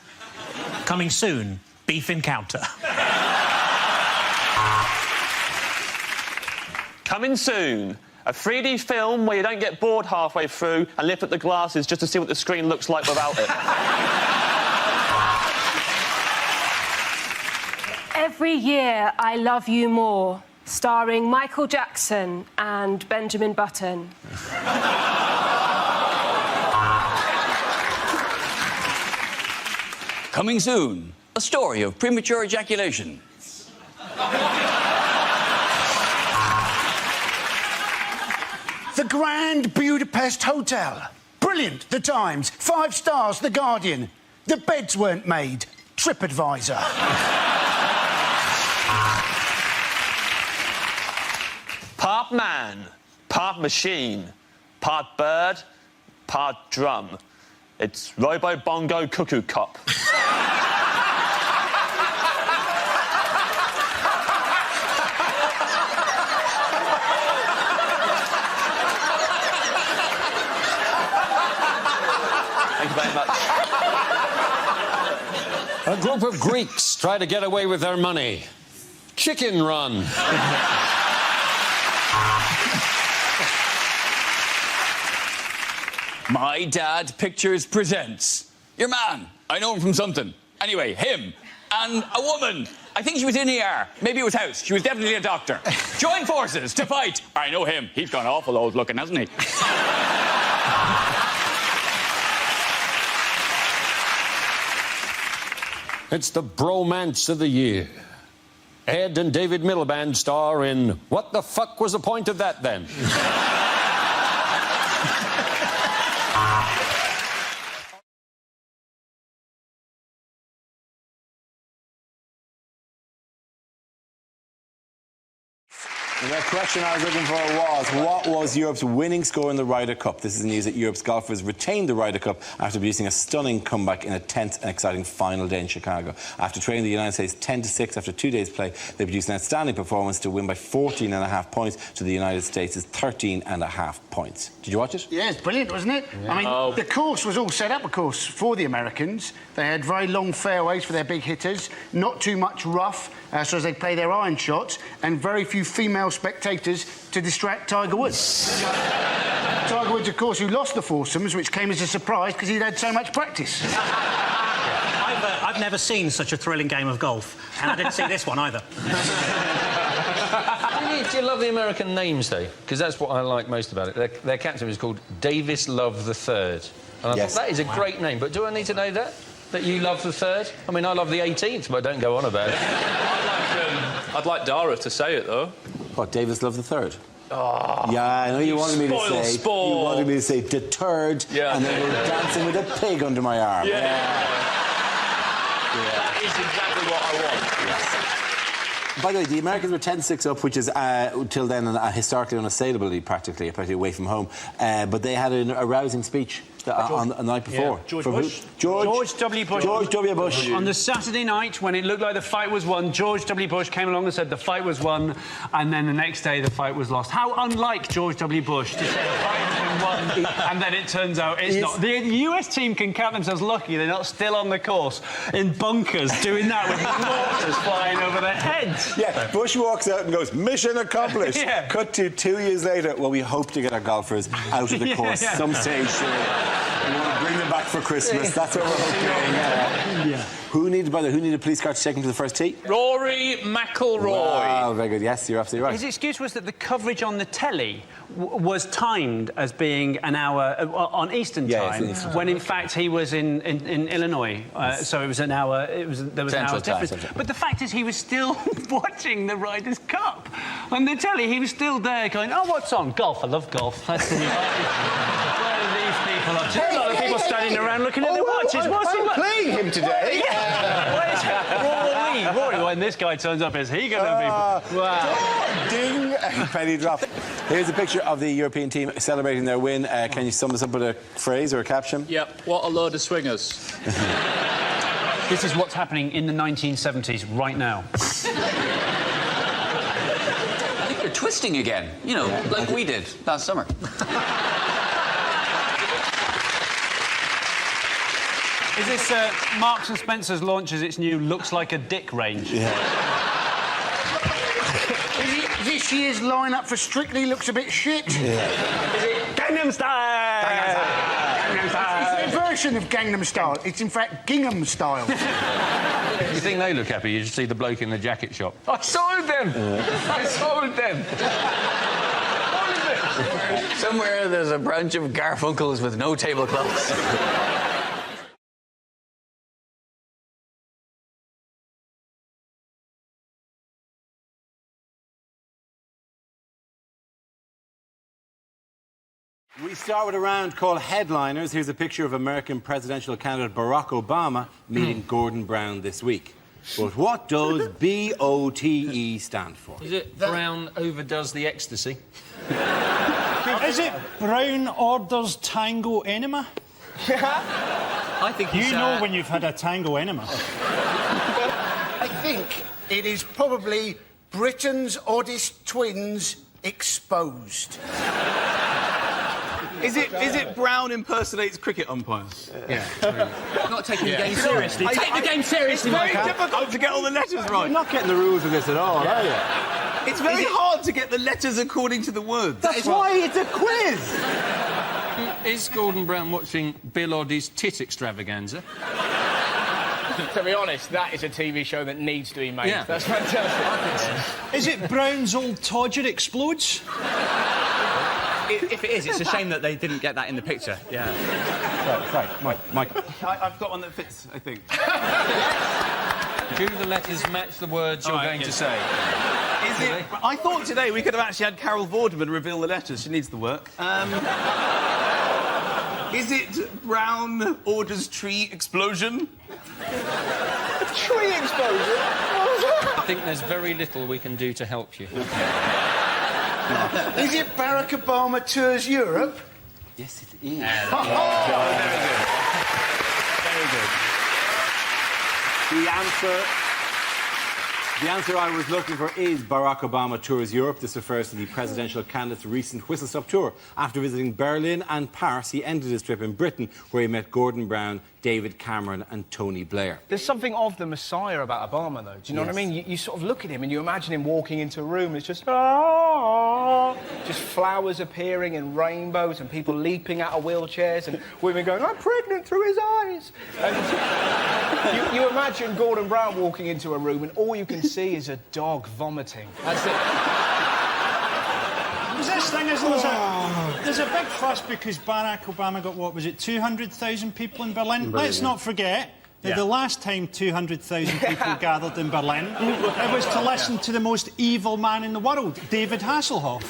Coming soon, Beef Encounter. Coming soon, a 3D film where you don't get bored halfway through and lift up the glasses just to see what the screen looks like without it. Every Year I Love You More, starring Michael Jackson and Benjamin Button. Coming soon, a story of premature ejaculation. The Grand Budapest Hotel. Brilliant, The Times. 5 stars, The Guardian. The beds weren't made. TripAdvisor. Part man, part machine, part bird, part drum. It's Robo Bongo Cuckoo Cup. Thank you very much. A group of Greeks try to get away with their money. Chicken run. My Dad Pictures presents your man. I know him from something. Anyway, him and a woman. I think she was in here. Maybe it was house. She was definitely a doctor. Join forces to fight. I know him. He's gone awful old looking, hasn't he? It's the bromance of the year. Ed and David Miliband star in What the Fuck Was the Point of That Then? The question I was looking for was, what was Europe's winning score in the Ryder Cup? This is news that Europe's golfers retained the Ryder Cup after producing a stunning comeback in a tense and exciting final day in Chicago. After trailing the United States 10-6 after 2 days' play, they produced an outstanding performance to win by 14.5 points to the United States' 13.5 points. Did you watch it? Yeah, it's brilliant, wasn't it? Yeah. I mean, the course was all set up, of course, for the Americans. They had very long fairways for their big hitters, not too much rough, so as they play their iron shots, and very few female spectators to distract Tiger Woods. Tiger Woods, of course, who lost the foursomes, which came as a surprise because he'd had so much practice. I've never seen such a thrilling game of golf, and I didn't see this one either. Do you love the American names, though? Because that's what I like most about it. Their captain was called Davis Love III. And I thought, that is a great name, but do I need to know that? That you love the third? I mean, I love the 18th, but don't go on about it. I'd like Dara to say it, though. What, Davis Love the Third? Oh, yeah, I know you wanted me to say... Sport. You wanted me to say deterred, and then we're dancing with a pig under my arm. Yeah. That is exactly what I want. By the way, the Americans were 10-6 up, which is, till then, a historically unassailable lead, practically away from home. But they had a rousing speech on the night before. Yeah. George Bush. George W. Bush. George W. Bush. On the Saturday night, when it looked like the fight was won, George W. Bush came along and said the fight was won, and then the next day the fight was lost. How unlike George W. Bush to say the fight has been won, and then it turns out it's not. The US team can count themselves lucky they're not still on the course in bunkers doing that with mortars flying over their heads. Yeah, Bush walks out and goes, mission accomplished. Yeah. Cut to 2 years later. Well, we hope to get our golfers out of the course some stage soon. We want to bring them back for Christmas. That's what we're hoping. Who needed a police car to take him to the first tee? Rory McIlroy. Wow, very good. Yes, you're absolutely right. His excuse was that the coverage on the telly was timed as being an hour on Eastern time, when in fact he was in Illinois. So it was an hour. There was an hour difference. But the fact is, he was still watching the Ryder Cup on the telly. He was still there, going, "Oh, what's on? Golf. I love golf." That's the What are these people up to? A lot of people standing around looking at their watches. What's he playing him today? Rory, when this guy turns up, is he going to be... Wow. Ding! Penny drop. Here's a picture of the European team celebrating their win. Can you sum this up with a phrase or a caption? Yep. What a load of swingers. This is what's happening in the 1970s right now. I think you're twisting again. You know, like we did last summer. Is this Marks and Spencer's launches its new Looks Like a Dick range? Yeah. This year's lineup for Strictly looks a bit shit. Yeah. Is it Gangnam Style? Gangnam Style. It's a version of Gangnam Style. It's in fact Gingham Style. You think they look happy? You should see the bloke in the jacket shop. I sold them! I sold them! Somewhere there's a branch of Garfunkels with no tablecloths. We start with a round called Headliners. Here's a picture of American presidential candidate Barack Obama meeting Gordon Brown this week. But what does BOTE stand for? Is it Brown overdoes the ecstasy? Is it Brown orders Tango Enema? I think you know when you've had a tango enema. I think it is probably Britain's oddest twins exposed. Is it Brown impersonates cricket umpires? Yeah. Not taking the game seriously. Take the game seriously, It's very Micah. difficult to get all the letters right. You're not getting the rules of this at all, are you? It's very hard to get the letters according to the words. That's why it's a quiz! Is Gordon Brown watching Bill Oddie's tit extravaganza? To be honest, that is a TV show that needs to be made. Yeah. That's fantastic. Is it Brown's old Todger explodes? If it is, it's a shame that they didn't get that in the picture. Yeah. Right, Mike. I've got one that fits, I think. Do the letters match the words you're going to say? Is it? I thought today we could have actually had Carol Vorderman reveal the letters. She needs the work. Is it Brown orders tree explosion? Tree explosion? I think there's very little we can do to help you. Is it Barack Obama tours Europe? Yes, it is. Very good. The answer I was looking for is Barack Obama tours Europe. This refers to the presidential candidate's recent whistle-stop tour. After visiting Berlin and Paris, he ended his trip in Britain, where he met Gordon Brown, David Cameron and Tony Blair. There's something of the Messiah about Obama, though. Do you know what I mean? You sort of look at him and you imagine him walking into a room and it's just... just flowers appearing and rainbows and people leaping out of wheelchairs and women going, I'm pregnant through his eyes. And you imagine Gordon Brown walking into a room and all you can see is a dog vomiting. That's it. There's this thing, isn't there? There's a big fuss because Barack Obama got, what was it, 200,000 people in Berlin? Let's not forget that the last time 200,000 people gathered in Berlin, it was to listen to the most evil man in the world, David Hasselhoff.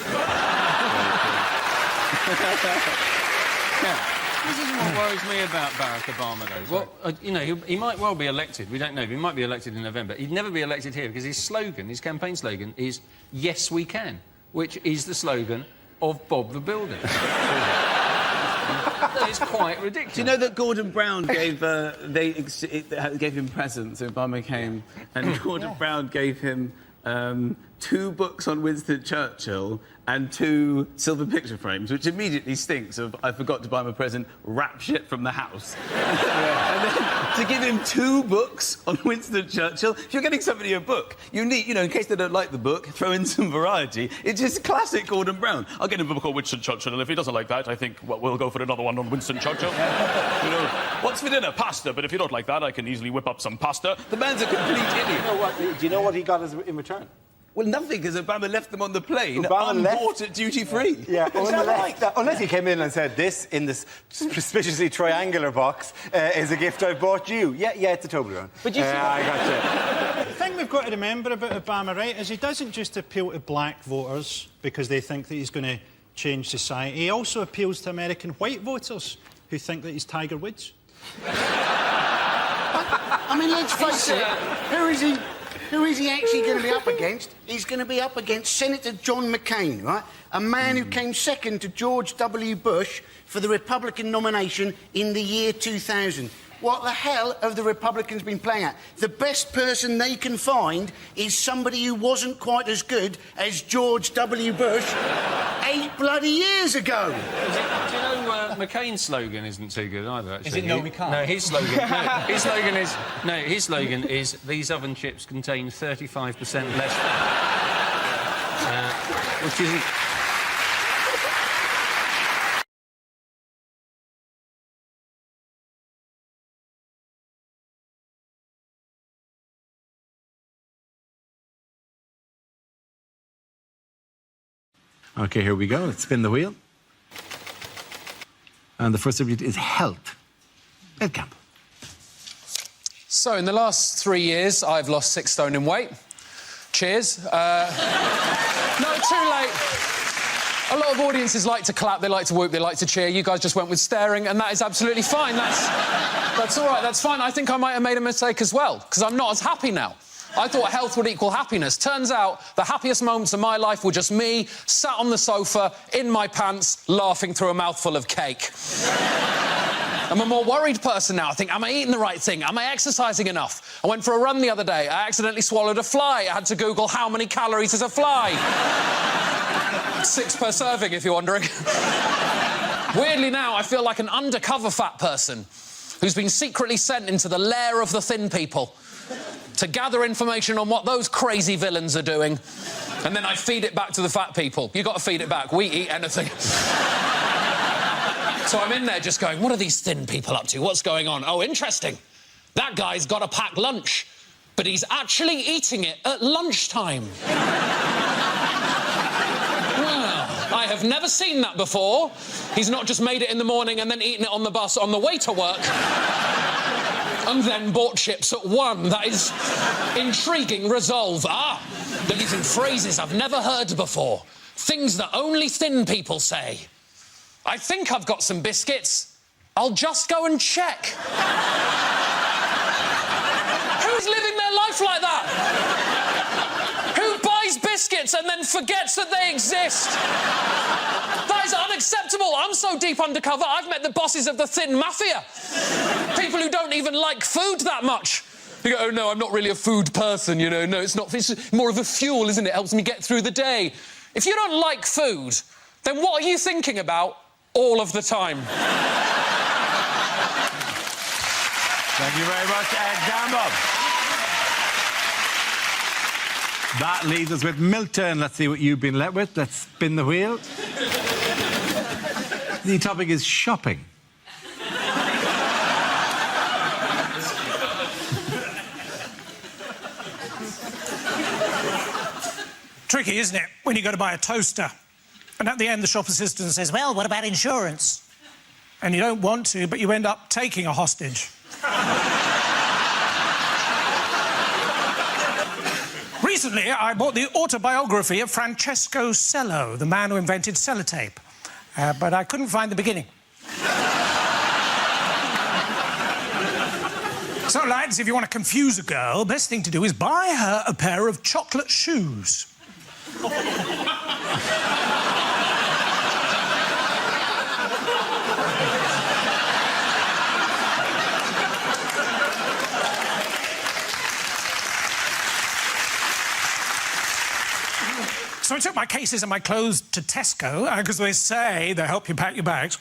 This is what worries me about Barack Obama, though. Well, you know, he might well be elected. We don't know. He might be elected in November. He'd never be elected here because his slogan, his campaign slogan, is "Yes, we can," which is the slogan of Bob the Builder. It's quite ridiculous. Do you know that Gordon Brown gave gave him presents? So Obama came, and Gordon Brown gave him 2 books on Winston Churchill and 2 silver picture frames, which immediately stinks of I forgot to buy him a present, rap shit from the house. And then to give him 2 books on Winston Churchill, if you're getting somebody a book, you need, you know, in case they don't like the book, throw in some variety. It's just classic Gordon Brown. I'll get him a book on Winston Churchill, and if he doesn't like that, I think we'll go for another one on Winston Churchill. You know, what's for dinner? Pasta, but if you don't like that, I can easily whip up some pasta. The man's a complete idiot. Do you know what he got in return? Well, nothing, because Obama left them on the plane, Obama unbought at duty-free. Yeah, Right? unless he came in and said, this, in this suspiciously triangular box, is a gift I bought you. Yeah, it's a Toblerone. But you see... I got you. The thing we've got to remember about Obama, right, is he doesn't just appeal to black voters because they think that he's going to change society. He also appeals to American white voters who think that he's Tiger Woods. I mean, let's face it, who is he actually going to be up against? He's going to be up against Senator John McCain, right? A man who came second to George W. Bush for the Republican nomination in the year 2000. What the hell have the Republicans been playing at? The best person they can find is somebody who wasn't quite as good as George W. Bush 8 bloody years ago. Do you know McCain's slogan isn't too good either, actually. Is it no, we can't? No, his slogan is these oven chips contain 35% less fat. Which isn't... OK, here we go. Let's spin the wheel. And the first subject is health. Ed Campbell. So, in the last 3 years, I've lost 6 stone in weight. Cheers. No, too late. A lot of audiences like to clap, they like to whoop, they like to cheer. You guys just went with staring, and that is absolutely fine. That's all right, that's fine. I think I might have made a mistake as well, because I'm not as happy now. I thought health would equal happiness. Turns out the happiest moments of my life were just me, sat on the sofa, in my pants, laughing through a mouthful of cake. I'm a more worried person now. I think, am I eating the right thing? Am I exercising enough? I went for a run the other day. I accidentally swallowed a fly. I had to Google how many calories is a fly. 6 per serving, if you're wondering. Weirdly now, I feel like an undercover fat person who's been secretly sent into the lair of the thin people to gather information on what those crazy villains are doing, and then I feed it back to the fat people. You got to feed it back. We eat anything. So I'm in there just going, what are these thin people up to? What's going on? Oh, interesting. That guy's got a packed lunch, but he's actually eating it at lunchtime. Well, I have never seen that before. He's not just made it in the morning and then eaten it on the bus on the way to work. And then bought chips at 1. That is intriguing resolve. Ah, they're using phrases I've never heard before. Things that only thin people say. I think I've got some biscuits. I'll just go and check. Who's living their life like that? Who buys biscuits and then forgets that they exist? That is unacceptable. I'm so deep undercover, I've met the bosses of the thin mafia. People who don't even like food that much. You go, oh, no, I'm not really a food person, you know. No, it's not. It's more of a fuel, isn't it? It helps me get through the day. If you don't like food, then what are you thinking about all of the time? Thank you very much, Ed Gamble. That leaves us with Milton. Let's see what you've been left with. Let's spin the wheel. The topic is shopping. Tricky, isn't it, when you go to buy a toaster, and at the end the shop assistant says, well, what about insurance? And you don't want to, but you end up taking a hostage. Recently, I bought the autobiography of Francesco Cello, the man who invented sellotape. But I couldn't find the beginning. So, lads, if you want to confuse a girl, best thing to do is buy her a pair of chocolate shoes. So I took my cases and my clothes to Tesco, because they say they help you pack your bags.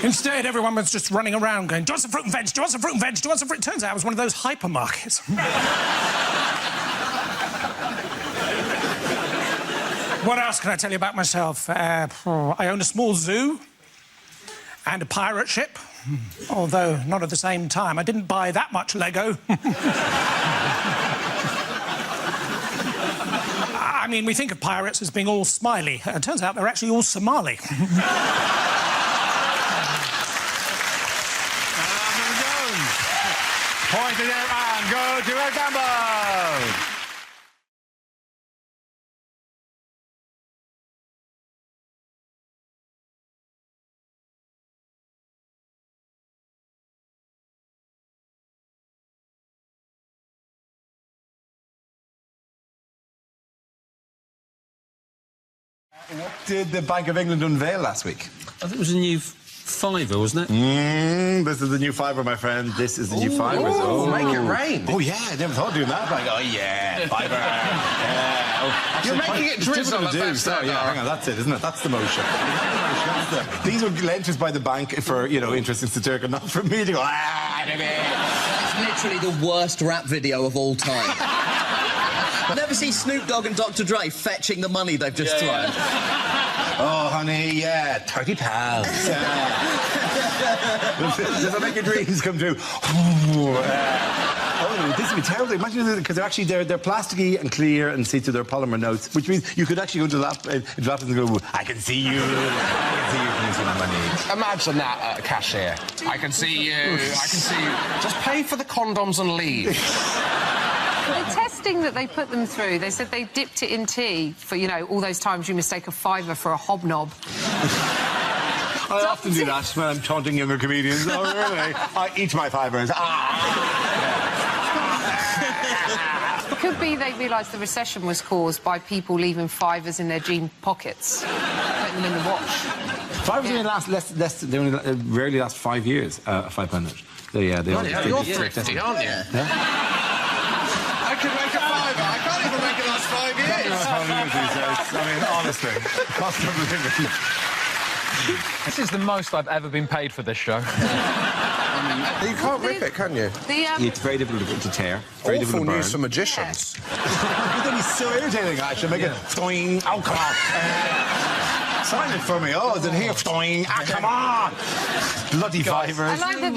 Instead, everyone was just running around going, do you want some fruit and veg? Do you want some fruit and veg? Do you want some fruit? Turns out it was one of those hypermarkets. What else can I tell you about myself? I own a small zoo and a pirate ship, although not at the same time. I didn't buy that much Lego. I mean, we think of pirates as being all smiley. It turns out they're actually all Somali. Point it out and go to a Gamble. What did the Bank of England unveil last week? I think it was a new fiver, wasn't it? This is the new fiver, my friend. This is the new fiver. Oh, make it rain. Oh, yeah, I never thought of doing that. Like, oh, yeah, fiver. Yeah. Oh, You're making it drizzle at Festive. Yeah, hang on, that's it, isn't it? That's the motion. These were lent us by the bank for, you know, interest in satire, not for me to go, It's literally the worst rap video of all time. Never see Snoop Dogg and Dr. Dre fetching the money they've just thrown. Oh, honey, yeah, 30 pounds. Does that make your dreams come true? Oh, this would be terrible. Imagine, because they're actually they're plasticky and clear and see through their polymer notes, which means you could actually go into the laptop and go, I can see you. I can see you. Can you see my money? Imagine that at a cashier. I can see you. I can see you. Just pay for the condoms and leave. The testing that they put them through, they said they dipped it in tea for, you know, all those times you mistake a fiver for a hobnob. I often do that when I'm taunting younger comedians. Oh, really? I eat my fibers. Could be they realised the recession was caused by people leaving fivers in their jean pockets, putting them in the wash. Fivers only last they only rarely last 5 years. A £5 note. They You're thrifty, aren't you? Yeah? I could make a fiver. I can't even make it last 5 years. I mean, honestly, cost of living. This is the most I've ever been paid for this show. You can't rip it, can you? It's very difficult to tear. Very Awful difficult to burn. news for magicians. That'd be so irritating, actually. Make it toing. Oh, come on. Sign it for me. Oh, is it here? Toing. Ah, come on. Bloody fivers. I like that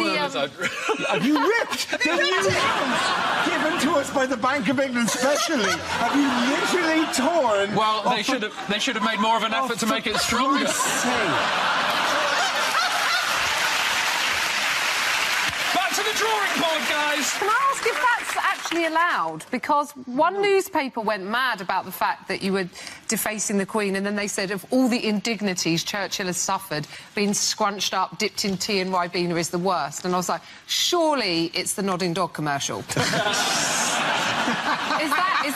Have you ripped the new notes given to us by the Bank of England specially? Have you literally torn? Well, they should have made more of an effort to make it stronger. Back to the drawing board, guys. Can I ask if that's actually allowed? Because one newspaper went mad about the fact that you were defacing the Queen, and then they said of all the indignities Churchill has suffered, being scrunched up, dipped in tea and Ribena is the worst. And I was like, surely it's the Nodding Dog commercial. Is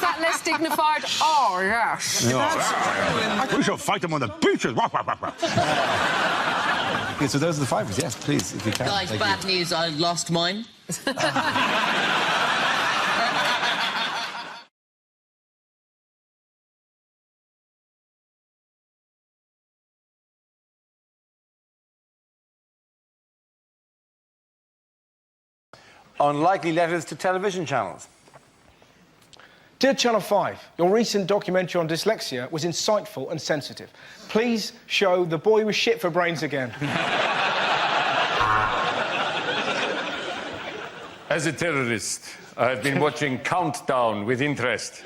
that less dignified? Oh, yes. We shall fight them on the beaches. Okay, so those are the fivers, yes, please, if you can. Guys, bad news, I lost mine. Unlikely letters to television channels. Dear Channel 5, your recent documentary on dyslexia was insightful and sensitive. Please show the boy with shit for brains again. As a terrorist, I have been watching Countdown with interest.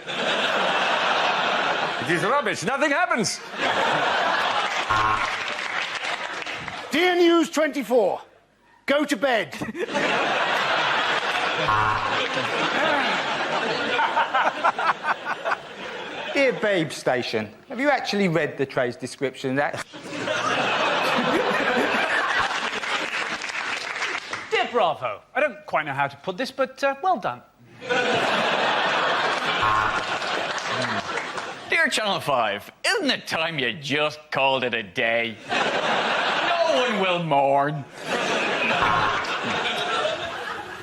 It is rubbish. Nothing happens. Dear News 24, go to bed. Dear Babe Station, have you actually read the tray's description of that? Dear Bravo, I don't quite know how to put this, but well done. Dear Channel 5, isn't it time you just called it a day? No one will mourn.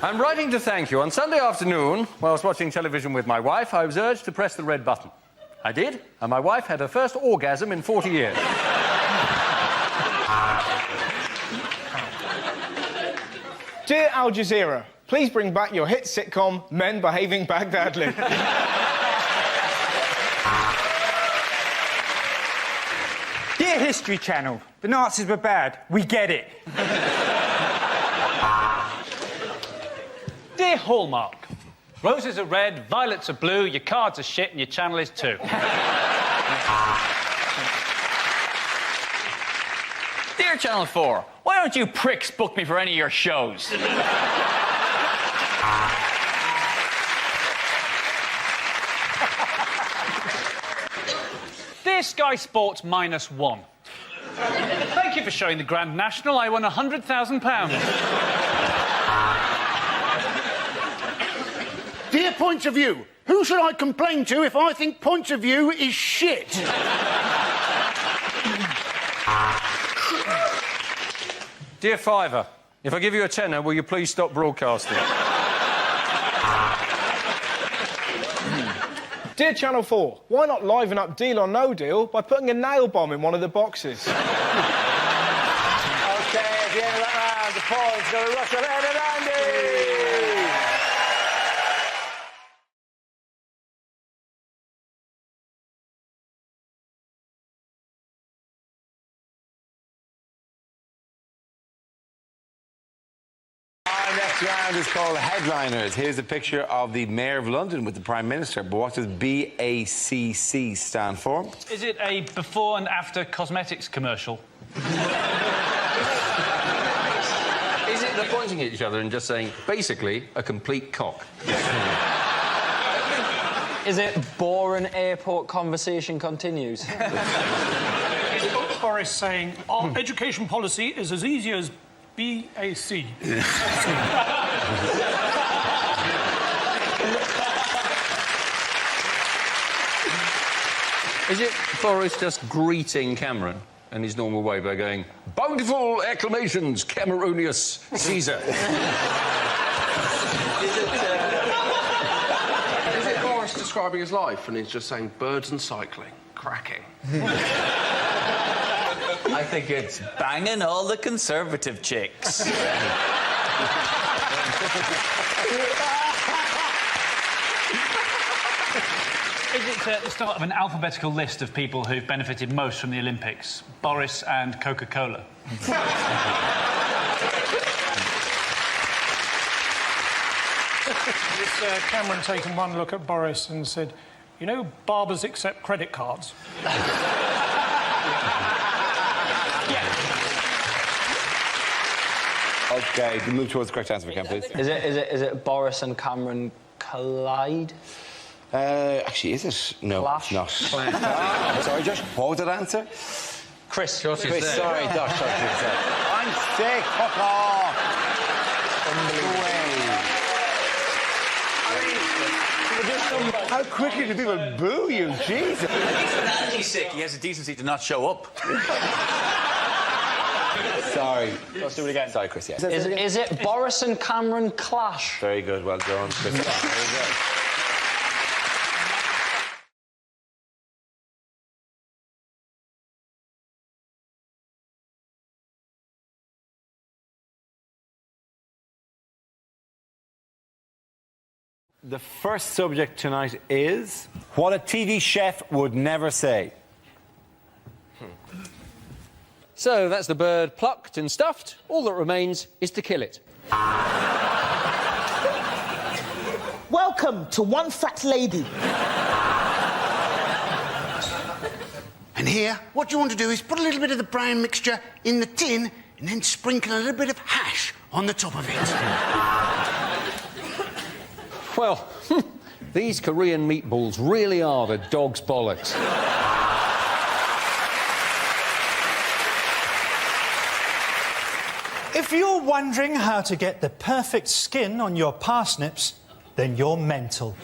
I'm writing to thank you. On Sunday afternoon, while I was watching television with my wife, I was urged to press the red button. I did, and my wife had her first orgasm in 40 years. Dear Al Jazeera, please bring back your hit sitcom, Men Behaving Baghdadly. Dear History Channel, the Nazis were bad. We get it. Dear Hallmark, roses are red, violets are blue, your cards are shit, and your channel is too. Dear Channel 4, why don't you pricks book me for any of your shows? Dear Sky Sports -1, thank you for showing the Grand National. I won £100,000. Dear Points of View, who should I complain to if I think Points of View is shit? Dear Fiver, if I give you a tenner, will you please stop broadcasting? Dear Channel 4, why not liven up Deal or No Deal by putting a nail bomb in one of the boxes? OK, at the end of that round, the points go to Russell, Ed and Andy! Our next round is called Headliners. Here's a picture of the Mayor of London with the Prime Minister. But what does BACC stand for? Is it a before and after cosmetics commercial? Is it they're pointing at each other and just saying, basically, a complete cock? Is it boring airport conversation continues? Boris saying, our education policy is as easy as BAC. Is it Boris just greeting Cameron in his normal way by going, "Bountiful acclamations, Cameroonius Caesar." Is it Boris describing his life and he's just saying birds and cycling? Cracking. I think it's banging all the Conservative chicks. Is it the start of an alphabetical list of people who've benefited most from the Olympics? Boris and Coca-Cola. Cameron taken one look at Boris and said, "You know, barbers accept credit cards." OK, we move towards the correct answer, if we can, please. Is it Boris and Cameron collide? Actually, is it? No, Clash? it's not. Sorry, Josh. What was that answer? Chris. Chris, sorry, Josh. I'm sick. Fuck off. How quickly do people boo you? Jesus. At least when Andy's sick, he has the decency to not show up. Sorry. Let's do it again. Sorry, Chris, yeah. Is it Boris and Cameron clash? Very good, well done, Chris. Very good. The first subject tonight is what a TV chef would never say. So that's the bird plucked and stuffed. All that remains is to kill it. Welcome to One Fat Lady. And here, what you want to do is put a little bit of the brown mixture in the tin and then sprinkle a little bit of hash on the top of it. Well, these Korean meatballs really are the dog's bollocks. If you're wondering how to get the perfect skin on your parsnips, then you're mental.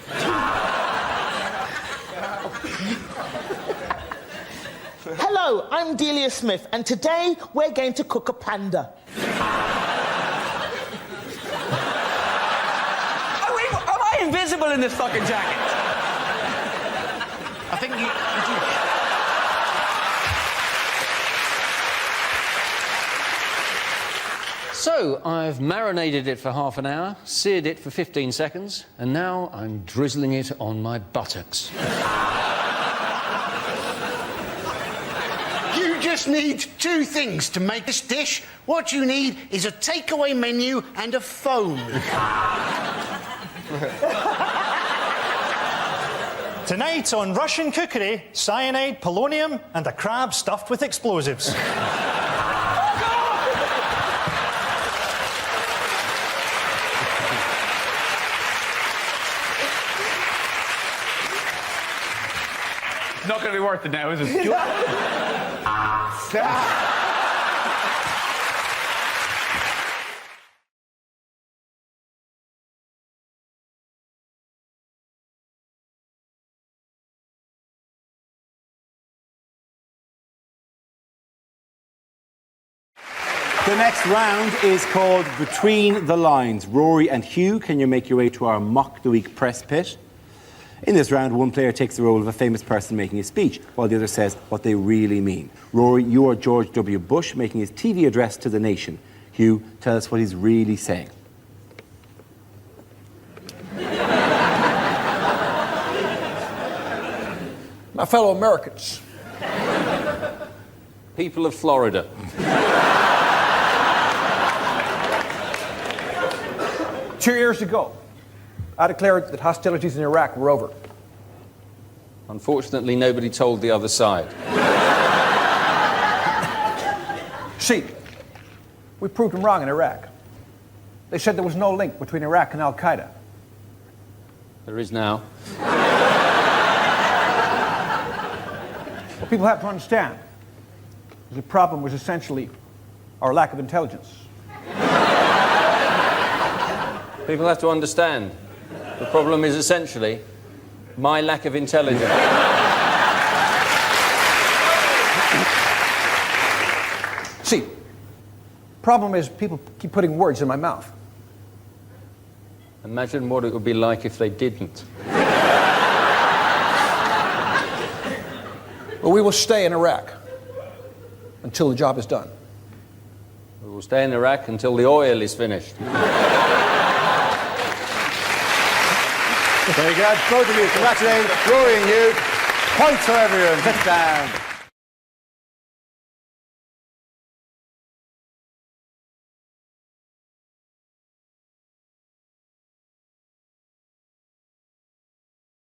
Hello, I'm Delia Smith, and today we're going to cook a panda. Am I invisible in this fucking jacket? I think you... So, I've marinated it for half an hour, seared it for 15 seconds, and now I'm drizzling it on my buttocks. You just need two things to make this dish. What you need is a takeaway menu and a phone. Tonight on Russian cookery, cyanide, polonium, and a crab stuffed with explosives. Not going to be worth it now, is it? The next round is called Between the Lines. Rory and Hugh, can you make your way to our Mock the Week press pit? In this round, one player takes the role of a famous person making a speech, while the other says what they really mean. Rory, you are George W. Bush making his TV address to the nation. Hugh, tell us what he's really saying. My fellow Americans. People of Florida. 2 years ago, I declared that hostilities in Iraq were over. Unfortunately, nobody told the other side. See, we proved them wrong in Iraq. They said there was no link between Iraq and Al-Qaeda. There is now. What people have to understand is the problem was essentially our lack of intelligence. People have to understand. The problem is essentially my lack of intelligence. See, problem is people keep putting words in my mouth. Imagine what it would be like if they didn't. Well, we will stay in Iraq until the job is done. We will stay in Iraq until the oil is finished. Very good. Both of you, congratulations. Rory and you. Points for everyone. Sit down.